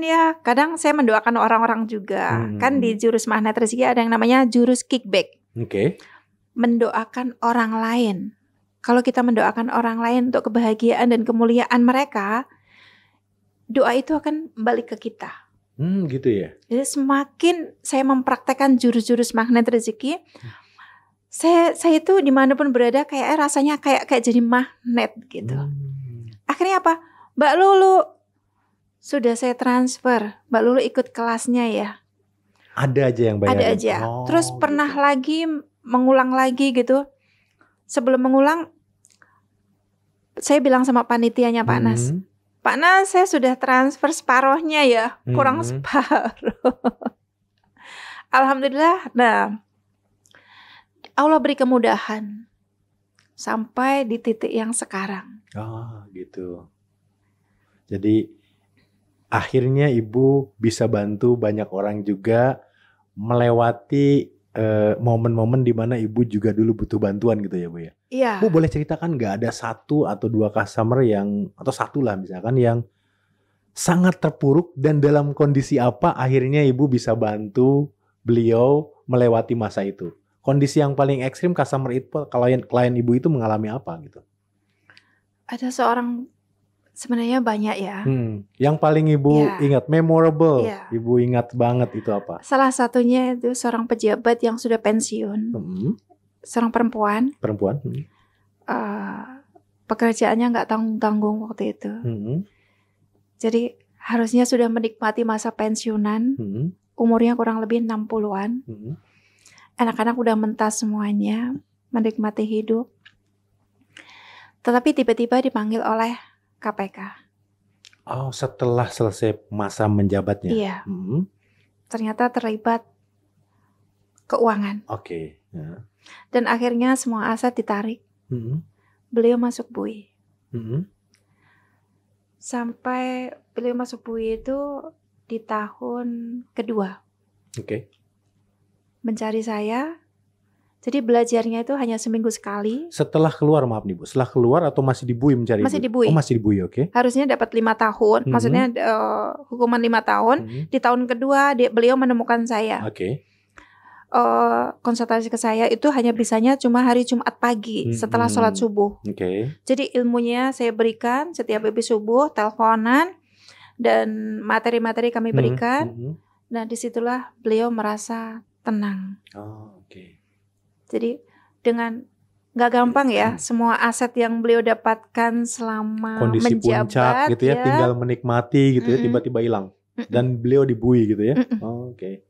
ya. Kadang saya mendoakan orang-orang juga. Kan di jurus magnet rezeki ada yang namanya jurus kickback. Oke. Mendoakan orang lain. Kalau kita mendoakan orang lain untuk kebahagiaan dan kemuliaan mereka, doa itu akan balik ke kita. Gitu ya. Jadi semakin saya mempraktekkan jurus-jurus magnet rezeki, saya itu dimanapun berada kayak rasanya kayak jadi magnet gitu. Akhirnya apa? Mbak Lulu sudah saya transfer. Mbak Lulu ikut kelasnya ya. Ada aja yang bayarin. Ada aja. Terus pernah gitu. Lagi mengulang lagi gitu. Sebelum mengulang, saya bilang sama panitianya Pak Nas. Pak Nas, saya sudah transfer separohnya ya, kurang separuh. Alhamdulillah. Nah, Allah beri kemudahan sampai di titik yang sekarang. Oh, gitu. Jadi akhirnya Ibu bisa bantu banyak orang juga melewati momen-momen di mana Ibu juga dulu butuh bantuan gitu ya Bu ya. Iya. Bu boleh ceritakan nggak ada satu atau dua customer yang, atau satu lah misalkan, yang sangat terpuruk dan dalam kondisi apa akhirnya Ibu bisa bantu beliau melewati masa itu? Kondisi yang paling ekstrim customer itu, klien Ibu itu mengalami apa gitu? Ada seorang, sebenarnya banyak ya. Yang paling Ibu Ya. ingat, memorable, Ya. Ibu ingat banget itu apa? Salah satunya itu seorang pejabat yang sudah pensiun, seorang perempuan. Pekerjaannya nggak tanggung-tanggung waktu itu. Jadi harusnya sudah menikmati masa pensiunan. Umurnya kurang lebih 60-an. Anak-anak udah mentas semuanya, menikmati hidup. Tetapi tiba-tiba dipanggil oleh KPK. Oh, setelah selesai masa menjabatnya? Iya. Ternyata terlibat keuangan. Oke. Dan akhirnya semua aset ditarik. Beliau masuk BUI. Sampai beliau masuk BUI itu di tahun kedua. Oke. Mencari saya. Jadi belajarnya itu hanya seminggu sekali. Setelah keluar, maaf nih Bu, setelah keluar atau masih di BUI mencari? Masih di BUI. Oh, masih di BUI, oke. Harusnya dapat 5 tahun. Maksudnya hukuman 5 tahun. Di tahun kedua beliau menemukan saya. Oke. Konsultasi ke saya itu hanya bisanya cuma hari Jumat pagi setelah sholat subuh. Oke. Jadi ilmunya saya berikan setiap habis subuh, teleponan, dan materi-materi kami berikan. Nah disitulah beliau merasa tenang. Oh, oke. Jadi dengan nggak gampang ya, semua aset yang beliau dapatkan selama kondisi menjabat puncak gitu ya, tinggal menikmati gitu ya, tiba-tiba hilang. Dan beliau di BUI gitu ya. Oh, oke.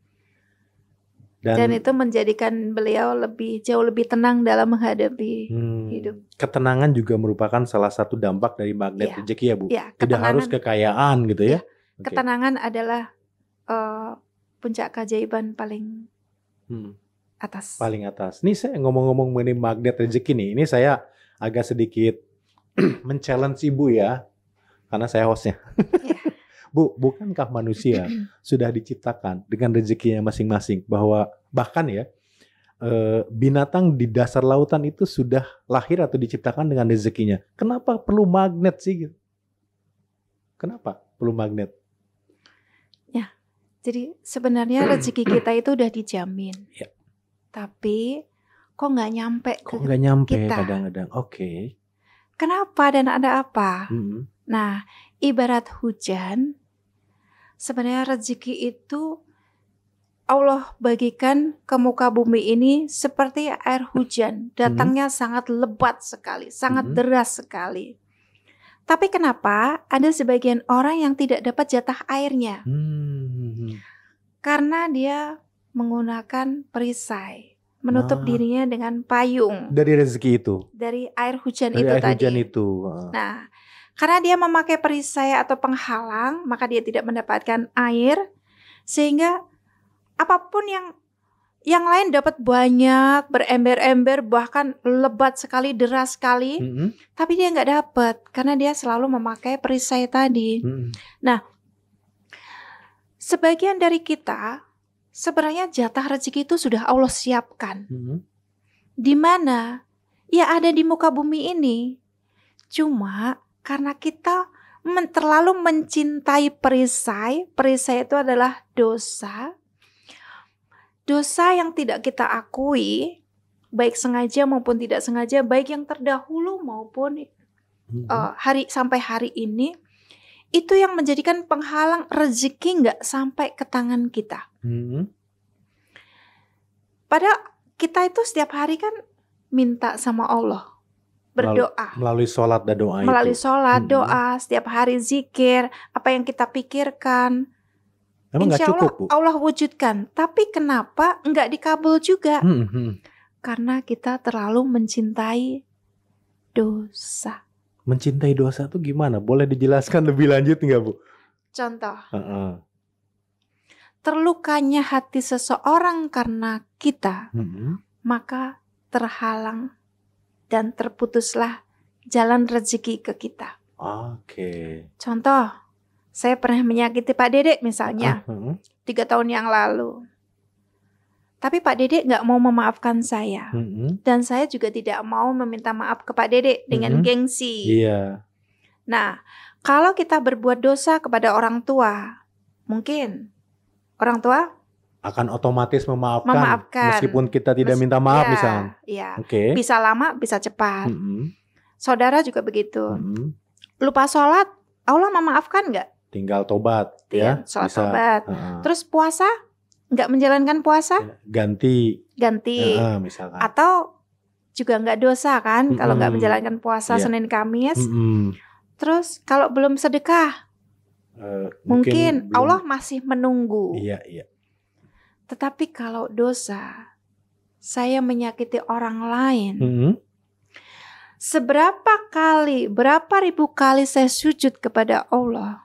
Dan itu menjadikan beliau jauh lebih tenang dalam menghadapi hidup. Ketenangan juga merupakan salah satu dampak dari magnet rezeki ya Bu. Ya, tidak harus kekayaan gitu ya. Okay. Ketenangan adalah puncak keajaiban paling atas. Paling atas. Nih saya ngomong-ngomong mengenai magnet rezeki nih. Ini saya agak sedikit men-challenge Ibu ya. Karena saya hostnya. Bu, bukankah manusia sudah diciptakan dengan rezekinya masing-masing? Bahwa bahkan ya, binatang di dasar lautan itu sudah lahir atau diciptakan dengan rezekinya. Kenapa perlu magnet sih? Kenapa perlu magnet? Ya, jadi sebenarnya rezeki kita itu udah dijamin. Ya. Tapi kok nggak nyampe kita kadang-kadang. Oke. Kenapa dan ada apa? Nah, ibarat hujan, sebenarnya rezeki itu Allah bagikan ke muka bumi ini seperti air hujan. Datangnya sangat lebat sekali, sangat deras sekali. Tapi kenapa ada sebagian orang yang tidak dapat jatah airnya? Karena dia menggunakan perisai, menutup dirinya dengan payung. Dari rezeki itu? Dari air hujan dari itu air tadi. Hujan itu. Nah, karena dia memakai perisai atau penghalang, maka dia tidak mendapatkan air, sehingga apapun yang lain dapat banyak, berember-ember, bahkan lebat sekali, deras sekali, tapi dia nggak dapat karena dia selalu memakai perisai tadi. Nah, sebagian dari kita sebenarnya jatah rezeki itu sudah Allah siapkan. Di mana? Ya ada di muka bumi ini. Cuma karena kita terlalu mencintai perisai itu adalah dosa. Dosa yang tidak kita akui, baik sengaja maupun tidak sengaja, baik yang terdahulu maupun sampai hari ini, itu yang menjadikan penghalang rezeki nggak sampai ke tangan kita. Padahal kita itu setiap hari kan minta sama Allah, berdoa melalui sholat dan doa. Melalui sholat, doa, setiap hari zikir, apa yang kita pikirkan, Insya Allah cukup, Bu? Allah wujudkan. Tapi kenapa nggak dikabul juga? Karena kita terlalu mencintai dosa. Mencintai dosa itu gimana? Boleh dijelaskan lebih lanjut nggak, Bu? Contoh. Terlukanya hati seseorang karena kita, maka terhalang dan terputuslah jalan rezeki ke kita. Oke. Contoh, saya pernah menyakiti Pak Dedek misalnya 3 tahun yang lalu. Tapi Pak Dede nggak mau memaafkan saya. Mm-mm. Dan saya juga tidak mau meminta maaf ke Pak Dede dengan Mm-mm. gengsi. Iya. Nah, kalau kita berbuat dosa kepada orang tua, mungkin orang tua Akan otomatis memaafkan. memaafkan. Meskipun kita tidak minta maaf misalnya. Ya, Oke. bisa lama, bisa cepat. Mm-mm. Saudara juga begitu. Mm-mm. Lupa sholat, Allah memaafkan nggak? Tinggal tobat ya. Sholat Bisa. tobat. Heeh. Terus puasa, nggak menjalankan puasa, Ganti. ganti. Misalkan. Atau juga nggak dosa kan kalau nggak Mm-mm. menjalankan puasa Iya. Senin Kamis. Mm-mm. Terus kalau belum sedekah, mungkin belum- Allah masih menunggu. Iya, iya. Tetapi kalau dosa, saya menyakiti orang lain, Mm-mm. berapa ribu kali saya sujud kepada Allah.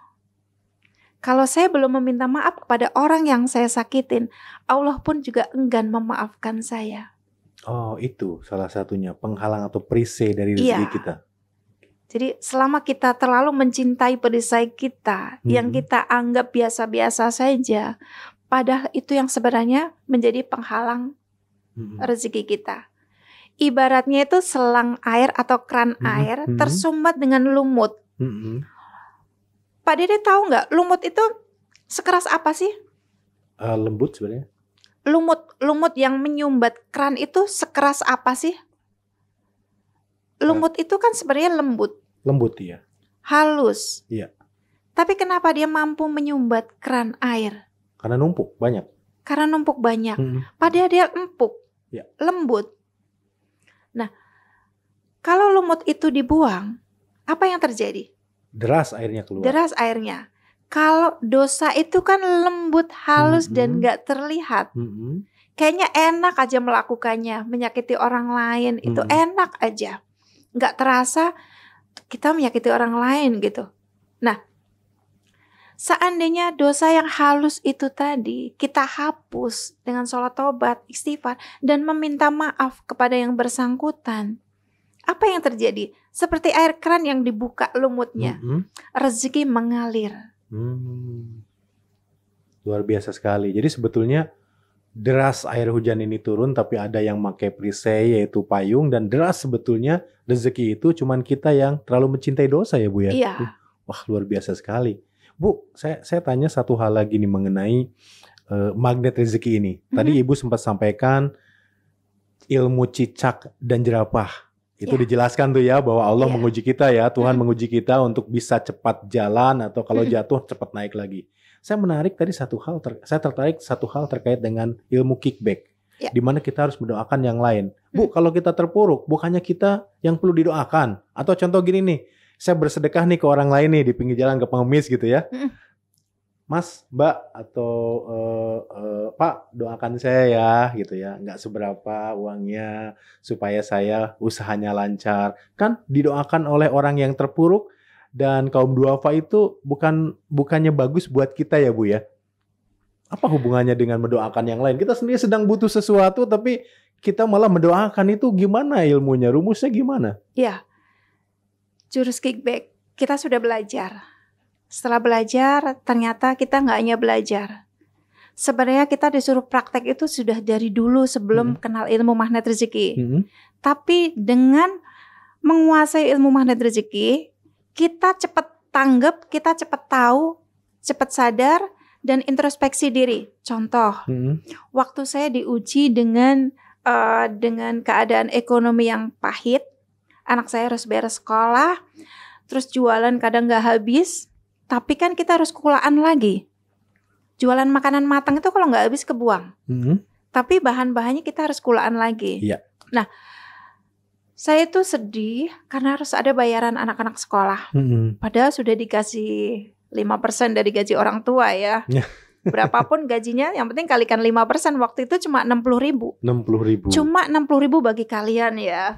Kalau saya belum meminta maaf kepada orang yang saya sakitin, Allah pun juga enggan memaafkan saya. Oh, itu salah satunya penghalang atau perisai dari rezeki Iya. kita. Jadi selama kita terlalu mencintai perisai kita, yang kita anggap biasa-biasa saja, padahal itu yang sebenarnya menjadi penghalang Mm-mm. rezeki kita. Ibaratnya itu selang air atau keran air tersumbat dengan lumut. Mm-mm. Pak Dede tahu nggak lumut itu sekeras apa sih? Lembut sebenarnya. Lumut yang menyumbat keran itu sekeras apa sih? Lumut itu kan sebenarnya lembut, Lembut ya. halus. Iya. Tapi kenapa dia mampu menyumbat keran air? Karena numpuk banyak. Karena numpuk banyak. Mm-mm. Padahal dia empuk, Ya. lembut. Nah, kalau lumut itu dibuang, apa yang terjadi? Deras airnya keluar. Deras airnya. Kalau dosa itu kan lembut, halus, dan gak terlihat. Mm-mm. Kayaknya enak aja melakukannya, menyakiti orang lain. Itu enak aja. Gak terasa kita menyakiti orang lain gitu. Nah, seandainya dosa yang halus itu tadi kita hapus dengan sholat tobat, istighfar, dan meminta maaf kepada yang bersangkutan, apa yang terjadi? Seperti air keran yang dibuka lumutnya, rezeki mengalir. Luar biasa sekali. Jadi sebetulnya deras air hujan ini turun, tapi ada yang pakai perisai yaitu payung, dan deras sebetulnya rezeki itu cuman kita yang terlalu mencintai dosa ya Bu ya. Iya. Wah, luar biasa sekali. Bu, saya tanya satu hal lagi nih mengenai magnet rezeki ini. Tadi Ibu sempat sampaikan ilmu cicak dan jerapah. Itu dijelaskan tuh ya bahwa Allah menguji kita ya, Tuhan menguji kita untuk bisa cepat jalan atau kalau jatuh cepat naik lagi. Saya tertarik satu hal terkait dengan ilmu kickback. Di mana kita harus mendoakan yang lain. Bu, kalau kita terpuruk, bukannya kita yang perlu didoakan. Atau contoh gini nih, saya bersedekah nih ke orang lain nih di pinggir jalan, ke pengemis gitu ya. Mas, Mbak, atau Pak, doakan saya ya gitu ya. Nggak seberapa uangnya supaya saya usahanya lancar. Kan didoakan oleh orang yang terpuruk, dan kaum duafa itu bukannya bagus buat kita ya Bu ya. Apa hubungannya dengan mendoakan yang lain? Kita sendiri sedang butuh sesuatu tapi kita malah mendoakan, itu gimana ilmunya? Rumusnya gimana? Ya, jurus kickback kita sudah belajar. Setelah belajar, ternyata kita nggak hanya belajar. Sebenarnya kita disuruh praktek itu sudah dari dulu sebelum kenal ilmu magnet rezeki. Tapi dengan menguasai ilmu magnet rezeki, kita cepat tanggap, kita cepat tahu, cepat sadar, dan introspeksi diri. Contoh, waktu saya diuji dengan keadaan ekonomi yang pahit, anak saya harus beres sekolah, terus jualan kadang nggak habis. Tapi kan kita harus kulaan lagi. Jualan makanan matang itu kalau nggak habis kebuang. Tapi bahan-bahannya kita harus kulaan lagi. Nah, saya itu sedih karena harus ada bayaran anak-anak sekolah. Padahal sudah dikasih 5% dari gaji orang tua ya. Berapapun gajinya, yang penting kalikan 5%. Waktu itu cuma 60.000. 60.000. Cuma 60.000 bagi kalian ya.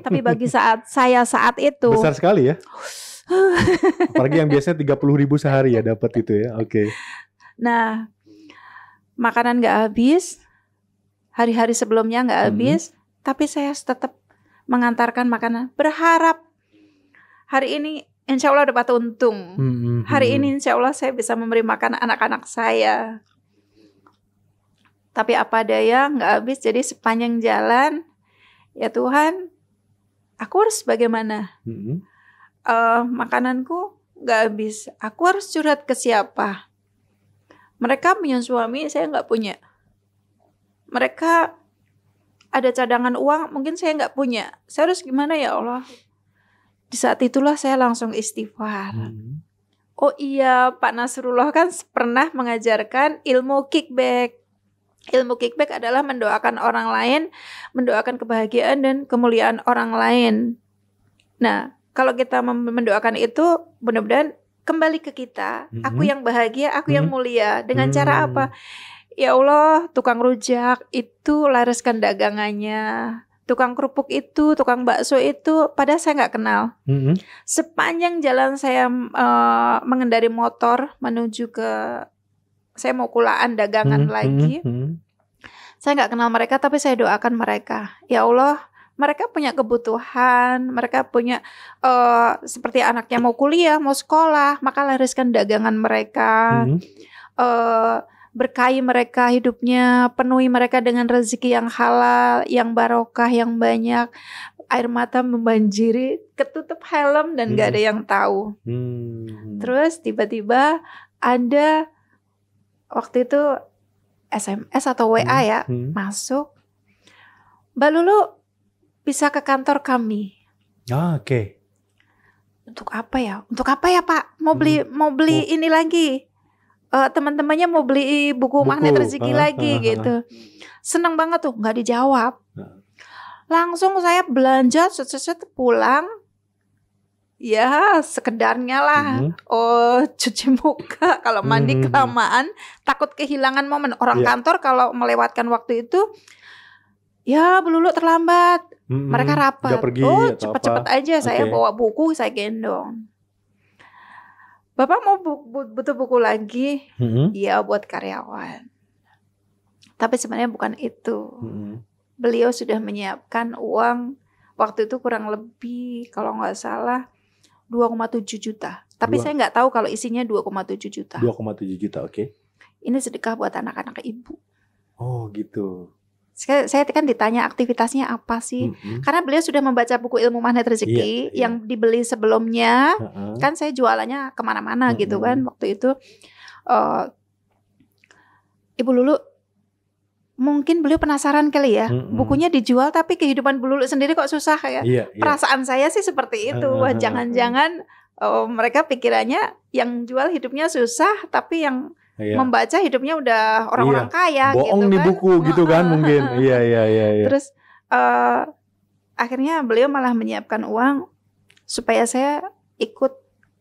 Tapi bagi saya saat itu besar sekali ya. Apalagi yang biasanya 30.000 sehari ya dapat itu ya. Oke. Nah, makanan nggak habis, hari-hari sebelumnya nggak habis, tapi saya tetap mengantarkan makanan, berharap hari ini insya Allah dapat untung. Hari ini insya Allah saya bisa memberi makan anak-anak saya. Tapi apa daya, nggak habis. Jadi sepanjang jalan, ya Tuhan, aku harus bagaimana? Makananku nggak habis. Aku harus curhat ke siapa? Mereka punya suami, saya nggak punya. Mereka ada cadangan uang, mungkin saya nggak punya. Saya harus gimana ya Allah? Di saat itulah saya langsung istighfar. Oh iya, Pak Nasrullah kan pernah mengajarkan ilmu kickback. Ilmu kickback adalah mendoakan orang lain, mendoakan kebahagiaan dan kemuliaan orang lain. Nah, kalau kita mendoakan itu, mudah-mudahan kembali ke kita. Aku yang bahagia, aku yang mulia. Dengan cara apa? Ya Allah, tukang rujak itu lariskan dagangannya. Tukang kerupuk itu, tukang bakso itu, padahal saya nggak kenal. Sepanjang jalan saya mengendari motor menuju ke, saya mau kulaan dagangan lagi. Saya nggak kenal mereka, tapi saya doakan mereka. Ya Allah, mereka punya kebutuhan, mereka punya seperti anaknya mau kuliah, mau sekolah, maka lariskan dagangan mereka, berkahi mereka hidupnya, penuhi mereka dengan rezeki yang halal, yang barokah, yang banyak. Air mata membanjiri, ketutup helm dan gak ada yang tahu. Terus tiba-tiba ada waktu itu SMS atau WA ya, masuk. Mbak Lulu bisa ke kantor kami. Oke. Untuk apa ya? Untuk apa ya Pak? Mau beli ini lagi. Teman-temannya mau beli buku magnet rezeki lagi gitu. Seneng banget tuh, nggak dijawab. Langsung saya belanja, set pulang. Ya sekedarnya lah. Cuci muka. Kalau mandi kelamaan, takut kehilangan momen. Orang kantor kalau melewatkan waktu itu, ya Bu Lulu terlambat. Mereka rapat. Cepet-cepet aja. Saya bawa buku, saya gendong. Bapak mau butuh buku lagi? Iya, buat karyawan. Tapi sebenarnya bukan itu. Beliau sudah menyiapkan uang waktu itu kurang lebih kalau nggak salah 2,7 juta. Tapi saya nggak tahu kalau isinya 2,7 juta. 2,7 juta, oke. Ini sedekah buat anak-anak ibu. Oh gitu. Saya kan ditanya aktivitasnya apa sih? Karena beliau sudah membaca buku ilmu magnet rezeki yang dibeli sebelumnya. Kan saya jualannya kemana-mana gitu kan waktu itu. Ibu Lulu, mungkin beliau penasaran kali ya. Bukunya dijual tapi kehidupan Bu Lulu sendiri kok susah ya. Perasaan saya sih seperti itu. Wah, jangan-jangan mereka pikirannya yang jual hidupnya susah, tapi yang membaca hidupnya udah orang-orang kaya. Bohong gitu di kan. buku gitu kan mungkin. Iya. Terus akhirnya beliau malah menyiapkan uang supaya saya ikut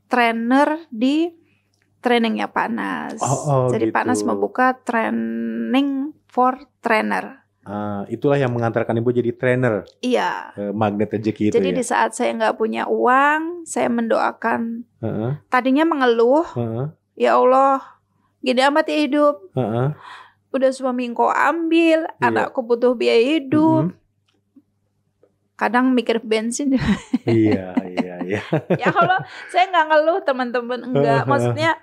trainer di trainingnya Pak Nas. Jadi gitu. Pak Nas membuka training for trainer. Itulah yang mengantarkan Ibu jadi trainer. Iya. Magnet rezeki itu. Jadi di saat saya nggak punya uang, saya mendoakan. Tadinya mengeluh, ya Allah, gini amat ya hidup. Udah suami engkau ambil, anakku butuh biaya hidup. Kadang mikir bensin. Iya. Ya Allah, saya nggak ngeluh teman-teman, enggak. Maksudnya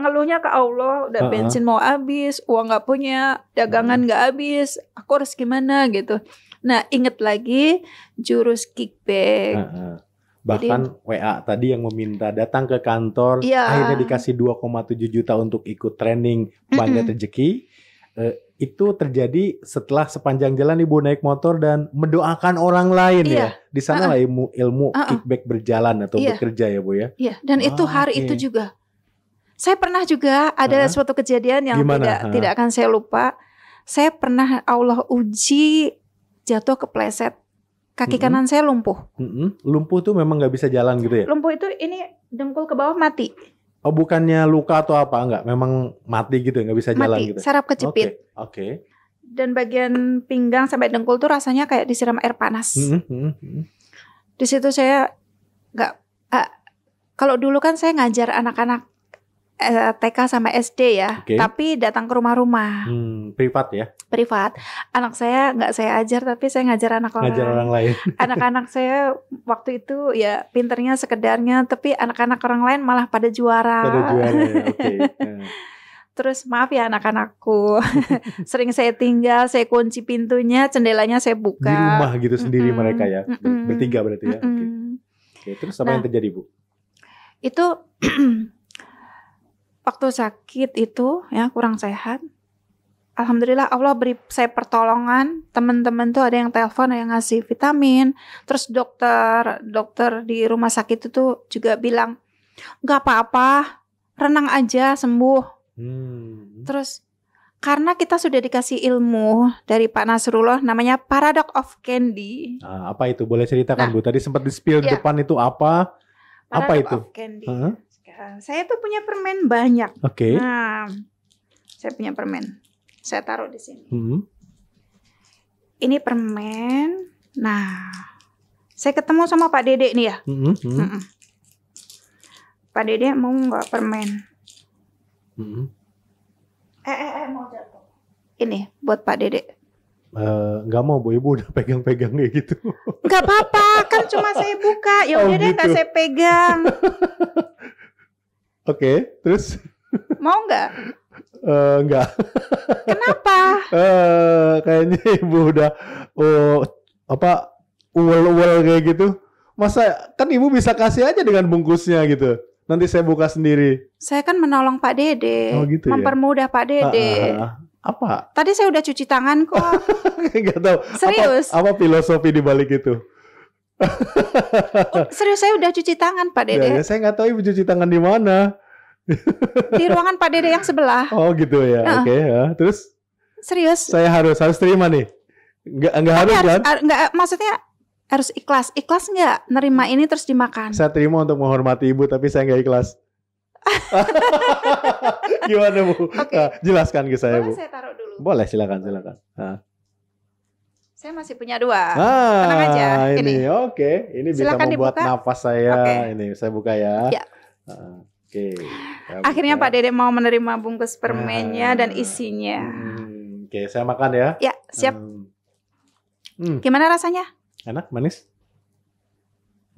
ngeluhnya ke Allah, udah bensin mau habis, uang nggak punya, dagangan nggak habis, aku harus gimana gitu. Nah, inget lagi jurus kickback. Bahkan WA tadi yang meminta datang ke kantor, akhirnya dikasih 2,7 juta untuk ikut training magnet rezeki. Itu terjadi setelah sepanjang jalan Ibu naik motor dan mendoakan orang lain ya. Di sana lah ilmu kickback berjalan atau bekerja ya Bu ya. Iya, dan itu hari itu juga. Saya pernah juga ada suatu kejadian yang tidak akan saya lupa. Saya pernah Allah uji jatuh kepleset. Kaki kanan saya lumpuh. Lumpuh tuh memang nggak bisa jalan gitu ya? Lumpuh itu ini dengkul ke bawah mati. Oh, bukannya luka atau apa? Enggak, memang mati gitu, nggak bisa jalan gitu? Mati, saraf kejepit. Oke. Dan bagian pinggang sampai dengkul tuh rasanya kayak disiram air panas. Di situ saya nggak. Kalau dulu kan saya ngajar anak-anak TK sama SD ya, tapi datang ke rumah-rumah. Privat ya? Privat. Anak saya nggak saya ajar, tapi saya ngajar anak orang. Ngajar orang lain. Anak-anak saya waktu itu ya pinternya sekedarnya, tapi anak-anak orang lain malah pada juara. Pada juara, ya. Oke. Terus maaf ya anak-anakku, sering saya tinggal, saya kunci pintunya, jendelanya saya buka. Di rumah gitu sendiri mereka ya, Mm-mm. bertiga berarti ya. Oke. Mm-mm. Oke, terus apa yang terjadi, Bu? Itu waktu sakit itu ya kurang sehat. Alhamdulillah Allah beri saya pertolongan. Teman-teman tuh ada yang telepon, ada yang ngasih vitamin. Terus dokter di rumah sakit itu juga bilang nggak apa-apa, renang aja sembuh. Terus karena kita sudah dikasih ilmu dari Pak Nasrullah namanya Paradox of Candy. Apa itu? Boleh ceritakan, Bu? Tadi sempat di-spill di Iya. depan itu apa? Apa Paradox itu? of Candy. Heeh. Saya tuh punya permen banyak. Oke. Nah, saya punya permen. Saya taruh di sini. Ini permen. Nah, saya ketemu sama Pak Dede nih ya. Mm-mm. Pak Dede mau nggak permen? Mau jatuh. Ini buat Pak Dede. Nggak mau, Bu. Ibu udah pegang-pegang kayak gitu. Nggak apa-apa, kan cuma saya buka. Ya udah deh, nggak gitu. saya pegang. Oke, terus? Mau nggak? Nggak. Kenapa? Kayaknya Ibu udah uwel-uwel kayak gitu. Masa kan Ibu bisa kasih aja dengan bungkusnya gitu. Nanti saya buka sendiri. Saya kan menolong Pak Dede, Oh, gitu ya? mempermudah Pak Dede. Apa? Tadi saya udah cuci tangan kok. Nggak tahu. Serius? Apa filosofi di balik itu? Oh, serius, saya udah cuci tangan Pak Dede. Ya, saya nggak tahu Ibu cuci tangan di mana. Di ruangan Pak Dede yang sebelah. Oh gitu ya. Oke, ya. Terus Serius. saya harus terima nih. Nggak harus kan? Nggak, maksudnya harus ikhlas. Ikhlas nggak nerima ini terus dimakan? Saya terima untuk menghormati Ibu, tapi saya nggak ikhlas. Gimana, Bu? Oke. Nah, jelaskan ke saya, Boleh Bu. saya taruh dulu. Boleh, silakan. Saya masih punya 2. Nah, Tenang aja. ini oke. Ini bisa Silakan membuat dibuka. nafas saya. Oke. Ini saya buka ya. Ya. Oke. Saya Akhirnya buka. Pak Dede mau menerima bungkus permennya dan isinya. Oke, saya makan ya. Ya, siap. Gimana rasanya? Enak, manis?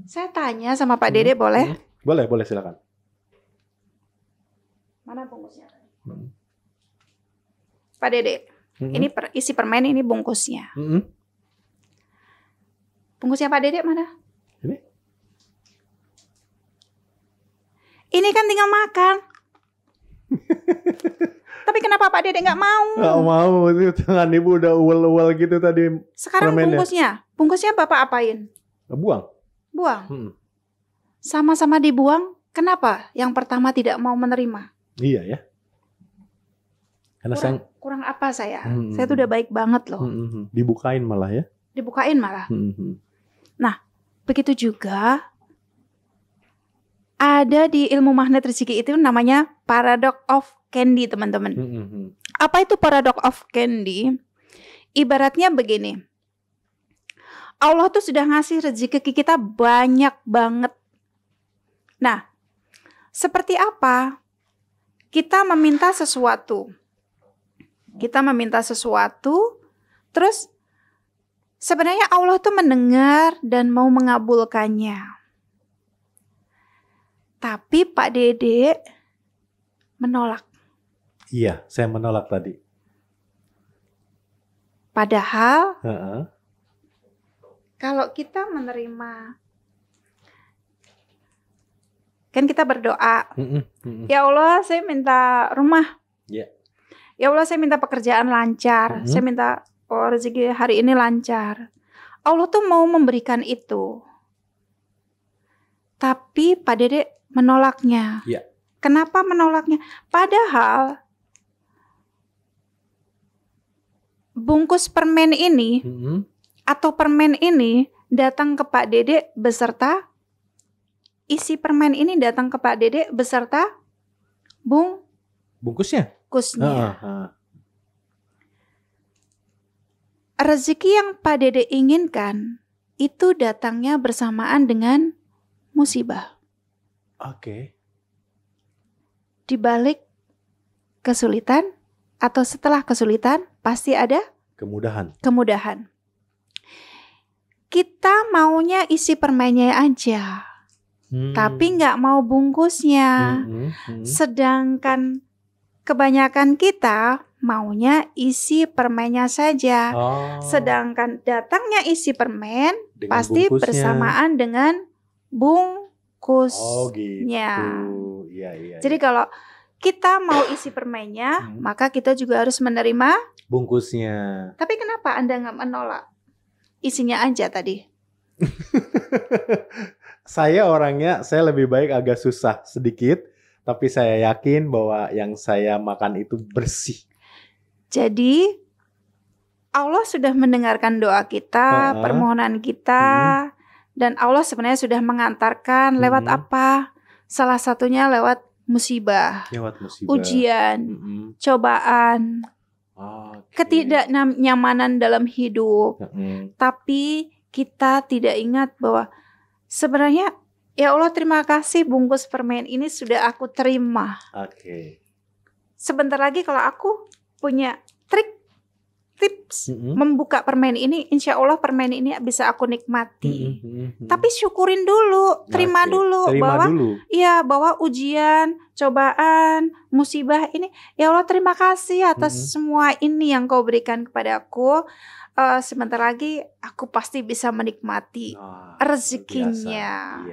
Saya tanya sama Pak Dede boleh? Boleh, silakan. Mana bungkusnya? Pak Dede, ini isi permen, ini bungkusnya. Bungkusnya Pak Dede mana? Ini? Ini kan tinggal makan. Tapi kenapa Pak Dede nggak mau? Nggak mau, itu tangan Ibu udah uwel-uwel gitu tadi. Sekarang permennya. bungkusnya Bapak apain? Buang. Buang. Sama-sama dibuang. Kenapa? Yang pertama tidak mau menerima. Iya ya. Karena Kurang apa saya? Saya tuh udah baik banget loh. Dibukain malah ya. Dibukain malah. Nah, begitu juga ada di ilmu magnet rezeki itu namanya Paradox of Candy, teman-teman. Apa itu Paradox of Candy? Ibaratnya begini. Allah tuh sudah ngasih rezeki ke kita banyak banget. Nah, seperti apa? Kita meminta sesuatu. Terus sebenarnya Allah tuh mendengar dan mau mengabulkannya. Tapi Pak Dede menolak. Iya, saya menolak tadi. Padahal kalau kita menerima, kan kita berdoa, ya Allah saya minta rumah, ya Allah saya minta pekerjaan lancar, saya minta rezeki hari ini lancar. Allah tuh mau memberikan itu, tapi Pak Dede menolaknya. Kenapa menolaknya? Padahal bungkus permen ini atau permen ini datang ke Pak Dede beserta isi permen ini datang ke Pak Dede beserta bungkusnya. Rezeki yang Pak Dede inginkan itu datangnya bersamaan dengan musibah. Oke. Di balik kesulitan atau setelah kesulitan pasti ada kemudahan. Kita maunya isi permennya aja, tapi nggak mau bungkusnya. Sedangkan kebanyakan kita maunya isi permennya saja. Oh, Sedangkan datangnya isi permen dengan pasti bungkusnya. bersamaan dengan bungkusnya. Oh gitu. Iya. Jadi kalau kita mau isi permennya, maka kita juga harus menerima. Bungkusnya. Tapi kenapa Anda nggak menolak? Isinya aja tadi. Saya lebih baik agak susah sedikit, tapi saya yakin bahwa yang saya makan itu bersih. Jadi Allah sudah mendengarkan doa kita, permohonan kita, dan Allah sebenarnya sudah mengantarkan lewat apa? Salah satunya lewat musibah, ujian, cobaan, ketidaknyamanan dalam hidup. Tapi kita tidak ingat bahwa sebenarnya ya Allah, terima kasih bungkus permen ini sudah aku terima. Sebentar lagi kalau aku punya tips membuka permen ini, insya Allah permen ini bisa aku nikmati. Tapi syukurin dulu, terima dulu bahwa ujian, cobaan, musibah ini, ya Allah terima kasih atas semua ini yang kau berikan kepada aku. Sebentar lagi aku pasti bisa menikmati rezekinya.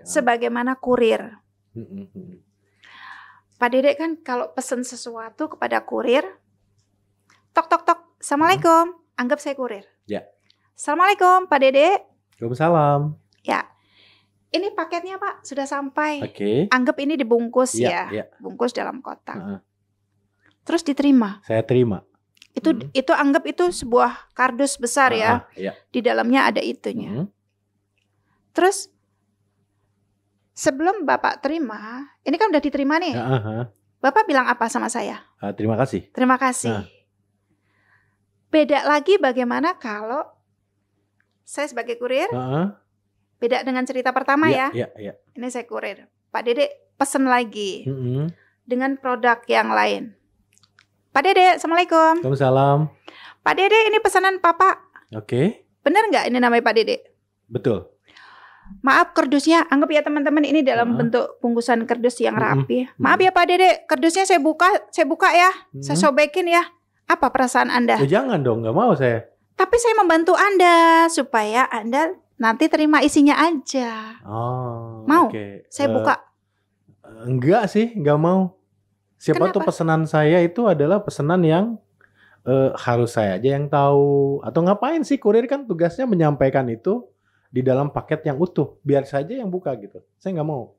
Sebagaimana kurir. Pak Dedek kan kalau pesan sesuatu kepada kurir, tok tok tok, assalamualaikum, anggap saya kurir. Ya. Assalamualaikum Pak Dedek. Waalaikumsalam. Ya, ini paketnya Pak sudah sampai. Anggap ini dibungkus ya. Bungkus dalam kotak. Terus diterima. Saya terima. Itu anggap itu sebuah kardus besar ya. Di dalamnya ada itunya. Terus sebelum Bapak terima, ini kan udah diterima nih. Bapak bilang apa sama saya? Terima kasih. Terima kasih. Beda lagi bagaimana kalau saya sebagai kurir? Beda dengan cerita pertama ya. Ini saya kurir. Pak Dedek pesen lagi dengan produk yang lain. Pak Dedek, assalamualaikum. Waalaikumsalam. Pak Dedek, ini pesanan Papa. Benar nggak ini namanya Pak Dedek? Betul. Maaf kardusnya, anggap ya teman-teman ini dalam bentuk bungkusan kardus yang rapi. Maaf ya Pak Dedek, kardusnya saya buka ya, saya sobekin ya. Apa perasaan Anda? Jangan dong, nggak mau saya. Tapi saya membantu Anda supaya Anda nanti terima isinya aja. Mau? Saya buka. Enggak sih, nggak mau. Siapa tuh pesanan saya itu adalah pesanan yang harus saya aja yang tahu. Atau ngapain sih kurir kan tugasnya menyampaikan itu di dalam paket yang utuh. Biar saja yang buka gitu. Saya nggak mau.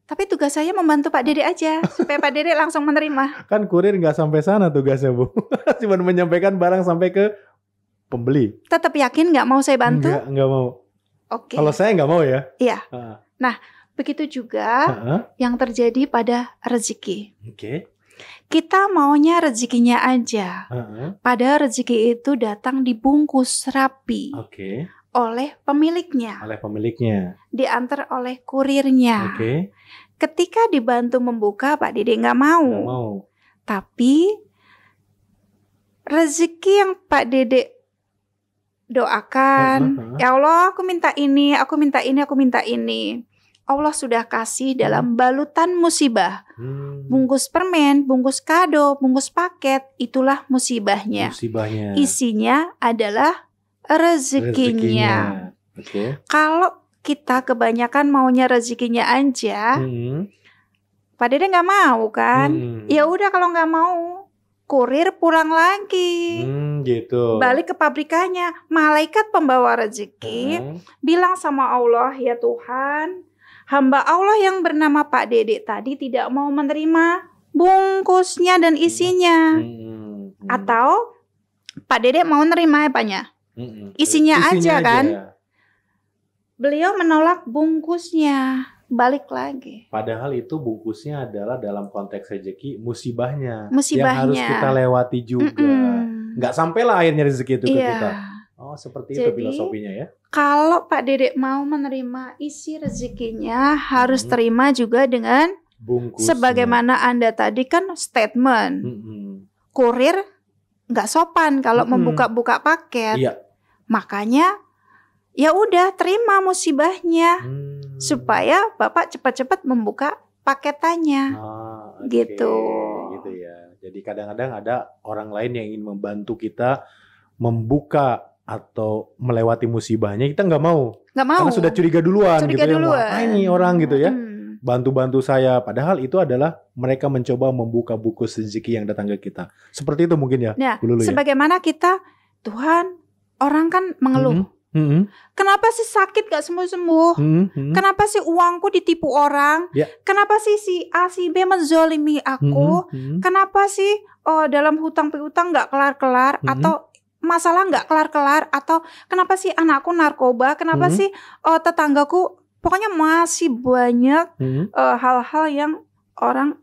Tapi tugas saya membantu Pak Dedek aja supaya Pak Dedek langsung menerima. Kan kurir nggak sampai sana tugasnya Bu. Cuma menyampaikan barang sampai ke pembeli. Tetap yakin nggak mau saya bantu? Nggak mau. Kalau saya nggak mau ya. Iya. Nah, begitu juga yang terjadi pada rezeki. Kita maunya rezekinya aja. Padahal rezeki itu datang dibungkus rapi oleh pemiliknya. Diantar oleh kurirnya. Ketika dibantu membuka, Pak Dedek nggak mau. Tapi rezeki yang Pak Dedek doakan, ya Allah aku minta ini, aku minta ini, aku minta ini. Allah sudah kasih dalam balutan musibah. Bungkus permen, bungkus kado, bungkus paket, itulah musibahnya. Isinya adalah rezekinya. Kalau kita kebanyakan maunya rezekinya aja, Pak Dedek nggak mau kan? Ya udah kalau nggak mau, kurir pulang lagi. Balik ke pabrikannya. Malaikat pembawa rezeki bilang sama Allah, ya Tuhan, hamba Allah yang bernama Pak Dedek tadi tidak mau menerima bungkusnya dan isinya. Atau Pak Dedek mau nerima apanya? Isinya aja kan? Beliau menolak bungkusnya. Balik lagi. Padahal itu bungkusnya adalah dalam konteks rezeki musibahnya. Yang harus kita lewati juga. Nggak sampailah akhirnya rezeki itu ke kita. Seperti itu filosofinya ya. Kalau Pak Dedek mau menerima isi rezekinya, harus terima juga dengan bungkusnya. Sebagaimana Anda tadi kan statement. Kurir nggak sopan kalau membuka-buka paket. Makanya ya udah terima musibahnya supaya Bapak cepat-cepat membuka paketannya. Gitu. gitu ya. Jadi kadang-kadang ada orang lain yang ingin membantu kita membuka atau melewati musibahnya, kita nggak mau. Nggak mau. Karena sudah curiga duluan Curiga gitu duluan. ya. Wah, ini orang gitu ya. Mm. Bantu-bantu saya. Padahal itu adalah mereka mencoba membuka buku rezeki yang datang ke kita. Seperti itu mungkin ya. Nah, Bu Lulu ya. sebagaimana kita, Tuhan, orang kan mengeluh. Kenapa sih sakit gak sembuh-sembuh? Kenapa sih uangku ditipu orang? Ya. Kenapa sih si A, si B menzolimi aku? Kenapa sih dalam hutang piutang gak kelar-kelar? Atau masalah gak kelar-kelar? Atau kenapa sih anakku narkoba? Kenapa sih tetanggaku? Pokoknya masih banyak hal-hal yang orang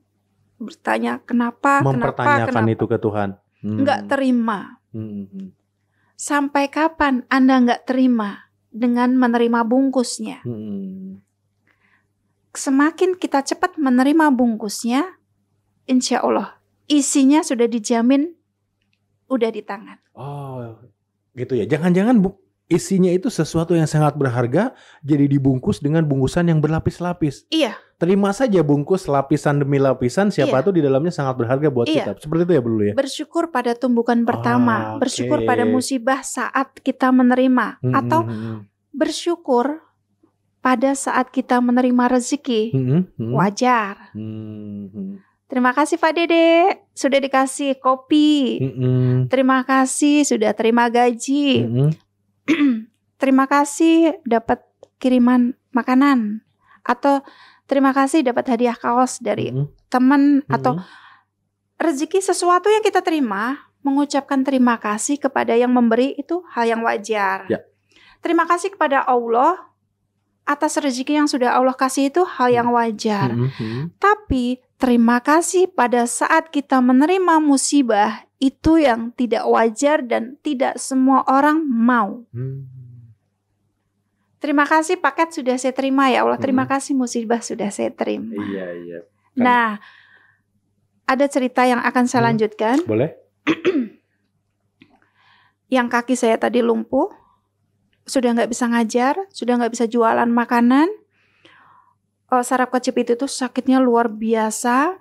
bertanya kenapa, mempertanyakan itu ke Tuhan. Gak terima. Sampai kapan Anda nggak terima dengan menerima bungkusnya? Semakin kita cepat menerima bungkusnya, insya Allah isinya sudah dijamin, udah di tangan. Oh, gitu ya. Jangan-jangan isinya itu sesuatu yang sangat berharga, jadi dibungkus dengan bungkusan yang berlapis-lapis. Iya. Terima saja bungkus lapisan demi lapisan, siapa tahu di dalamnya sangat berharga buat kita. Seperti itu ya Bu Lulu ya. Bersyukur pada tumbukan pertama, bersyukur pada musibah saat kita menerima, atau bersyukur pada saat kita menerima rezeki, wajar. Terima kasih Pak Dede, sudah dikasih kopi. Terima kasih sudah terima gaji. Terima kasih dapat kiriman makanan, atau terima kasih dapat hadiah kaos dari teman, atau rezeki sesuatu yang kita terima. Mengucapkan terima kasih kepada yang memberi itu hal yang wajar. Terima kasih kepada Allah atas rezeki yang sudah Allah kasih itu hal yang wajar. Tapi terima kasih pada saat kita menerima musibah, itu yang tidak wajar dan tidak semua orang mau. Terima kasih paket sudah saya terima ya Allah. Terima kasih musibah sudah saya terima. Iya. Nah, ada cerita yang akan saya lanjutkan. Boleh. Yang kaki saya tadi lumpuh, sudah nggak bisa ngajar, sudah nggak bisa jualan makanan. Saraf kejepit itu sakitnya luar biasa.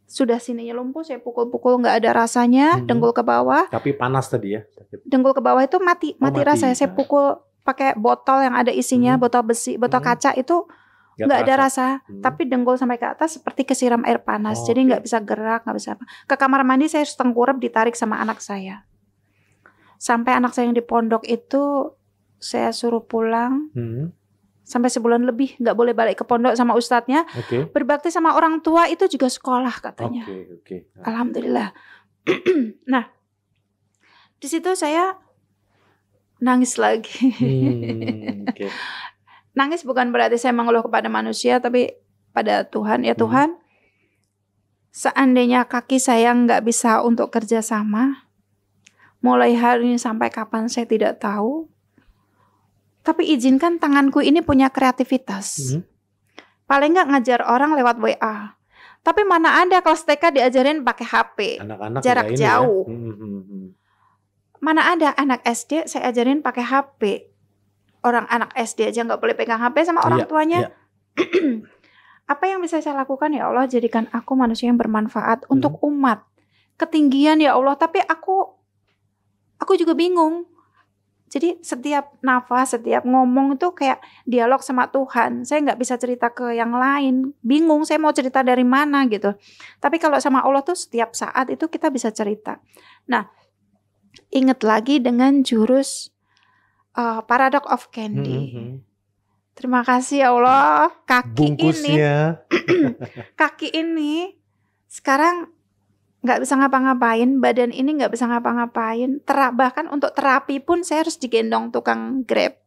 Sudah sininya lumpuh, saya pukul-pukul nggak ada rasanya, dengkul ke bawah. Tapi panas tadi ya? Dengkul ke bawah itu mati rasanya. Saya pukul pakai botol yang ada isinya, botol besi, botol kaca itu nggak ada rasa. Tapi dengkul sampai ke atas seperti kesiram air panas. Jadi nggak bisa gerak, nggak bisa apa. Ke kamar mandi saya harus tengkurap, ditarik sama anak saya. Sampai anak saya yang di pondok itu saya suruh pulang. Sampai sebulan lebih nggak boleh balik ke pondok sama ustadznya. Berbakti sama orang tua itu juga sekolah katanya. Alhamdulillah. Nah, di situ saya nangis lagi. Nangis bukan berarti saya mengeluh kepada manusia, tapi pada Tuhan. Ya Tuhan, seandainya kaki saya nggak bisa untuk kerja sama, mulai hari ini sampai kapan saya tidak tahu. Tapi izinkan tanganku ini punya kreativitas. Paling nggak ngajar orang lewat WA. Tapi mana ada kelas TK diajarin pakai HP, anak-anak jarak jauh. Ya. Mana ada anak SD saya ajarin pakai HP. Orang anak SD aja nggak boleh pegang HP sama orang tuanya. Apa yang bisa saya lakukan ya Allah, jadikan aku manusia yang bermanfaat untuk umat. Ketinggian ya Allah, tapi aku juga bingung. Jadi setiap nafas, setiap ngomong itu kayak dialog sama Tuhan. Saya nggak bisa cerita ke yang lain. Bingung, saya mau cerita dari mana gitu. Tapi kalau sama Allah tuh setiap saat itu kita bisa cerita. Nah, ingat lagi dengan jurus Paradox of Candy. Terima kasih ya Allah. Kaki ini sekarang nggak bisa ngapa-ngapain, badan ini nggak bisa ngapa-ngapain. Bahkan untuk terapi pun saya harus digendong tukang Grab.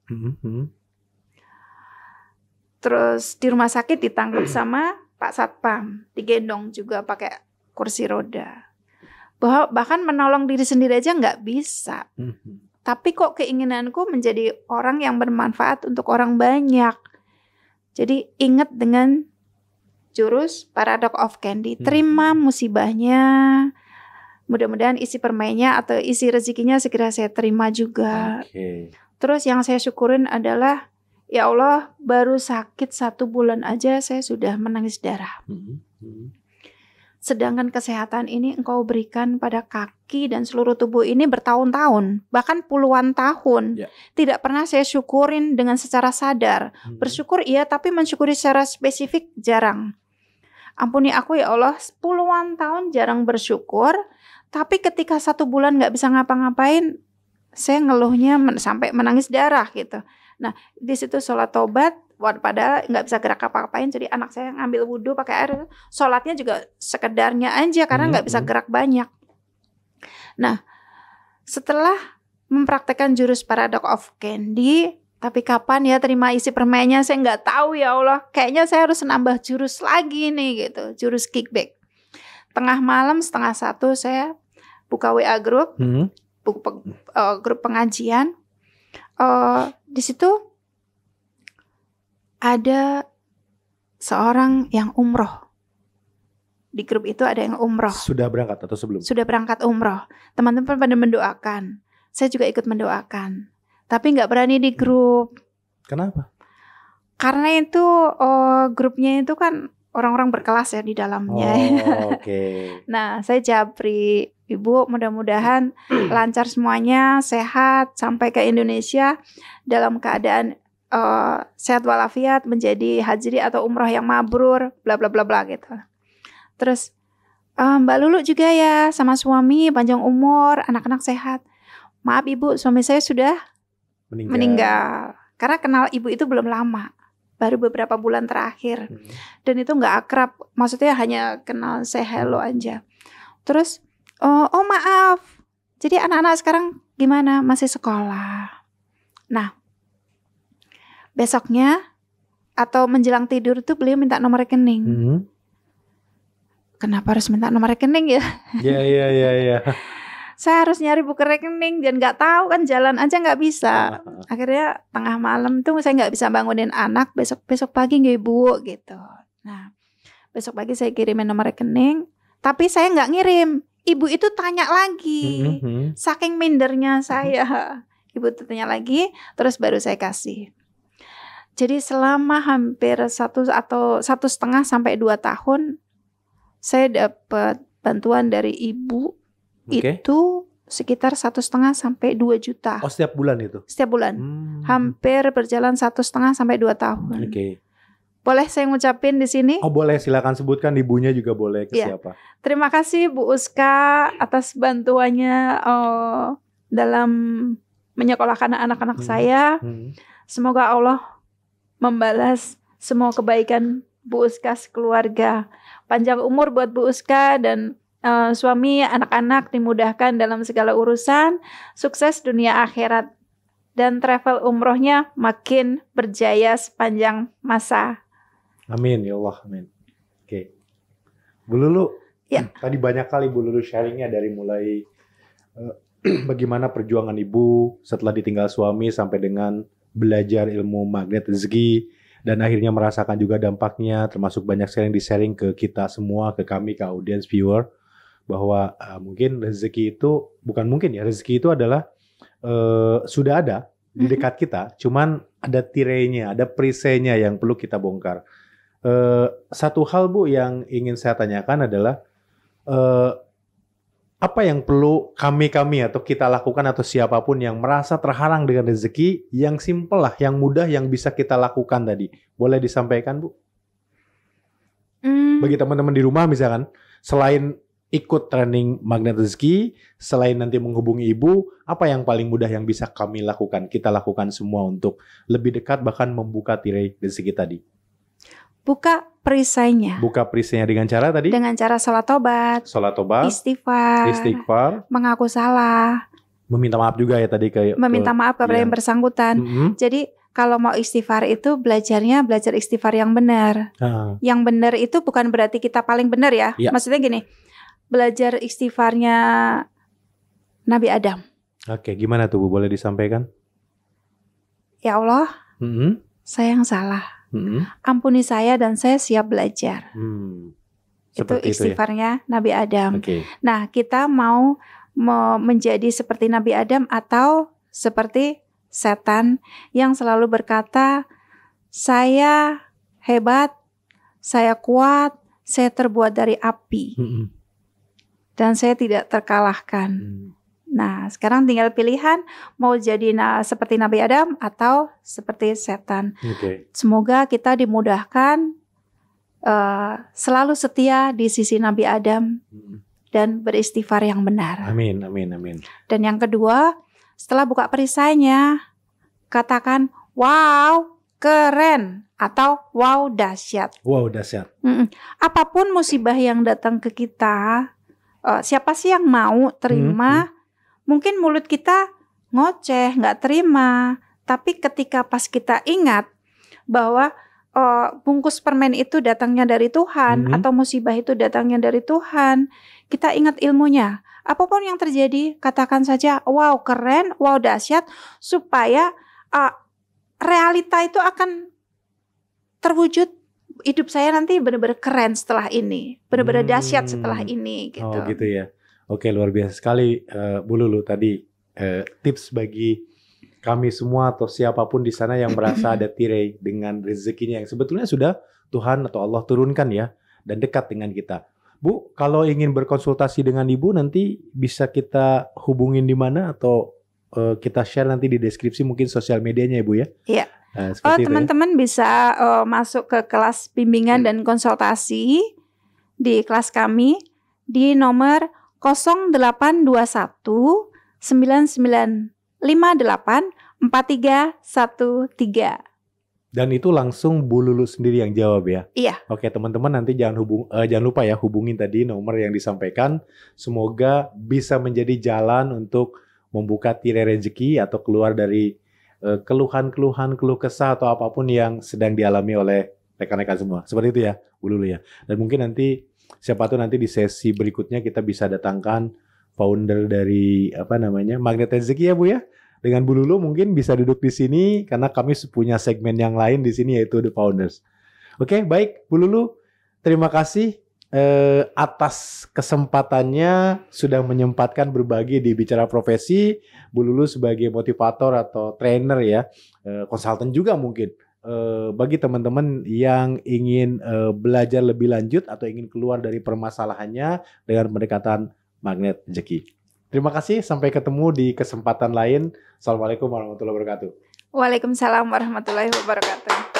Terus di rumah sakit ditangkap sama Pak Satpam, digendong juga pakai kursi roda. Bahkan menolong diri sendiri aja nggak bisa. Tapi kok keinginanku menjadi orang yang bermanfaat untuk orang banyak. Jadi ingat dengan jurus Paradox of Candy. Terima musibahnya. Mudah-mudahan isi permainnya atau isi rezekinya segera saya terima juga. Terus yang saya syukurin adalah, ya Allah, baru sakit 1 bulan aja saya sudah menangis darah. Sedangkan kesehatan ini Engkau berikan pada kaki dan seluruh tubuh ini bertahun-tahun, bahkan puluhan tahun. Ya. Tidak pernah saya syukurin dengan secara sadar. Bersyukur iya, tapi mensyukuri secara spesifik jarang. Ampuni aku ya Allah, puluhan tahun jarang bersyukur. Tapi ketika 1 bulan gak bisa ngapa-ngapain, saya ngeluhnya sampai menangis darah gitu. Nah, di situ sholat tobat, padahal nggak bisa gerak apa-apain. Jadi anak saya ngambil wudhu pakai air, sholatnya juga sekedarnya aja karena nggak bisa gerak banyak. Nah, setelah mempraktekkan jurus Paradox of Candy, tapi kapan ya terima isi permennya saya nggak tahu ya Allah. Kayaknya saya harus nambah jurus lagi nih gitu, jurus kickback. Tengah malam 12:30 saya buka WA group, grup pengajian. Di situ ada seorang yang umroh. Di grup itu ada yang umroh. Sudah berangkat atau sebelum? Sudah berangkat umroh. Teman-teman pada mendoakan. Saya juga ikut mendoakan. Tapi nggak berani di grup. Kenapa? Karena itu grupnya itu kan orang-orang berkelas ya di dalamnya. Oke. Nah, saya japri, Ibu mudah-mudahan lancar semuanya, sehat sampai ke Indonesia dalam keadaan sehat walafiat, menjadi haji atau umroh yang mabrur, bla bla bla bla gitu. Terus Mbak Lulu juga ya sama suami panjang umur, anak-anak sehat. Maaf Ibu, suami saya sudah meninggal. Karena kenal Ibu itu belum lama, baru beberapa bulan terakhir. Dan itu nggak akrab, maksudnya hanya kenal say hello aja. Terus oh maaf, jadi anak-anak sekarang gimana? Masih sekolah. Nah, besoknya atau menjelang tidur tuh beliau minta nomor rekening. Kenapa harus minta nomor rekening ya? Iya. Saya harus nyari buku rekening dan nggak tahu kan, jalan aja nggak bisa. Akhirnya tengah malam tuh saya nggak bisa bangunin anak. Besok pagi nggak Ibu gitu. Nah, besok pagi saya kirimin nomor rekening, tapi saya nggak ngirim. Ibu itu tanya lagi, saking mindernya saya. Ibu itu tanya lagi, terus baru saya kasih. Jadi selama hampir 1,5 sampai 2 tahun, saya dapat bantuan dari Ibu. Itu sekitar 1,5 sampai 2 juta. Oh, setiap bulan itu? Setiap bulan. Hampir berjalan 1,5 sampai 2 tahun. Boleh saya ngucapin di sini? Oh boleh, silakan sebutkan ibunya juga boleh ke siapa. Terima kasih Bu Uska atas bantuannya dalam menyekolahkan anak-anak saya. Semoga Allah membalas semua kebaikan Bu Uska sekeluarga. Panjang umur buat Bu Uska dan suami, anak-anak dimudahkan dalam segala urusan, sukses dunia akhirat, dan travel umrohnya makin berjaya sepanjang masa. Amin ya Allah, amin. Oke. Bu Lulu, tadi banyak kali Bu Lulu sharingnya dari mulai bagaimana perjuangan Ibu setelah ditinggal suami sampai dengan belajar ilmu magnet rezeki dan akhirnya merasakan juga dampaknya, termasuk banyak sharing di-sharing ke kita semua, ke kami, ke audience viewer, bahwa mungkin rezeki itu, bukan mungkin ya, rezeki itu adalah sudah ada di dekat kita, cuman ada tirainya, ada perisainya yang perlu kita bongkar. Satu hal Bu yang ingin saya tanyakan adalah apa yang perlu kami atau kita lakukan atau siapapun yang merasa terhalang dengan rezeki yang simple lah, yang mudah yang bisa kita lakukan tadi. Boleh disampaikan Bu? Bagi teman-teman di rumah misalkan, selain ikut training magnet rezeki, selain nanti menghubungi Ibu, apa yang paling mudah yang bisa kami lakukan, kita lakukan semua untuk lebih dekat bahkan membuka tirai rezeki tadi? Buka perisainya. Buka perisainya dengan cara tadi? Dengan cara sholat tobat, istighfar, mengaku salah, meminta maaf juga ya tadi meminta maaf kepada yang bersangkutan. Jadi kalau mau istighfar itu belajar istighfar yang benar. Yang benar itu bukan berarti kita paling benar ya. Maksudnya gini, belajar istighfarnya Nabi Adam. Oke, gimana tuh Bu? Boleh disampaikan? Ya Allah, saya yang salah. Ampuni saya dan saya siap belajar. Itu istighfarnya Nabi Adam. Nah, kita mau menjadi seperti Nabi Adam atau seperti setan yang selalu berkata, saya hebat, saya kuat, saya terbuat dari api dan saya tidak terkalahkan. Nah, sekarang tinggal pilihan mau jadi seperti Nabi Adam atau seperti setan. Semoga kita dimudahkan selalu setia di sisi Nabi Adam dan beristighfar yang benar. Amin, amin, amin. Dan yang kedua, setelah buka perisainya, katakan wow, keren atau wow, dahsyat. Wow, dahsyat. Apapun musibah yang datang ke kita, siapa sih yang mau terima? Mungkin mulut kita ngoceh, nggak terima. Tapi ketika pas kita ingat bahwa bungkus permen itu datangnya dari Tuhan, atau musibah itu datangnya dari Tuhan, kita ingat ilmunya. Apapun yang terjadi, katakan saja, wow keren, wow dahsyat, supaya realita itu akan terwujud. Hidup saya nanti benar-benar keren setelah ini, benar-benar dahsyat setelah ini. Gitu. Oh gitu ya. Oke, luar biasa sekali Bu Lulu tadi tips bagi kami semua atau siapapun di sana yang merasa ada tirai dengan rezekinya yang sebetulnya sudah Tuhan atau Allah turunkan ya dan dekat dengan kita. Bu, kalau ingin berkonsultasi dengan Ibu nanti bisa kita hubungin di mana atau kita share nanti di deskripsi mungkin sosial medianya Ibu ya? Iya. Teman-teman bisa masuk ke kelas bimbingan dan konsultasi di kelas kami di nomor 0821 9958 4313. Dan itu langsung Bu Lulu sendiri yang jawab ya? Iya. Oke teman-teman nanti jangan lupa ya hubungin tadi nomor yang disampaikan. Semoga bisa menjadi jalan untuk membuka tirai rezeki atau keluar dari keluhan-keluhan, keluh kesah atau apapun yang sedang dialami oleh rekan-rekan semua. Seperti itu ya Bu Lulu ya. Dan mungkin nanti siapa tahu nanti di sesi berikutnya kita bisa datangkan founder dari Magnet Rezeki ya Bu ya. Dengan Bu Lulu mungkin bisa duduk di sini karena kami punya segmen yang lain di sini yaitu The Founders. Oke, baik Bu Lulu, terima kasih atas kesempatannya sudah menyempatkan berbagi di Bicara Profesi. Bu Lulu sebagai motivator atau trainer ya, konsultan juga mungkin. Bagi teman-teman yang ingin belajar lebih lanjut atau ingin keluar dari permasalahannya dengan pendekatan Magnet Rezeki. Terima kasih, sampai ketemu di kesempatan lain. Assalamualaikum warahmatullahi wabarakatuh. Waalaikumsalam warahmatullahi wabarakatuh.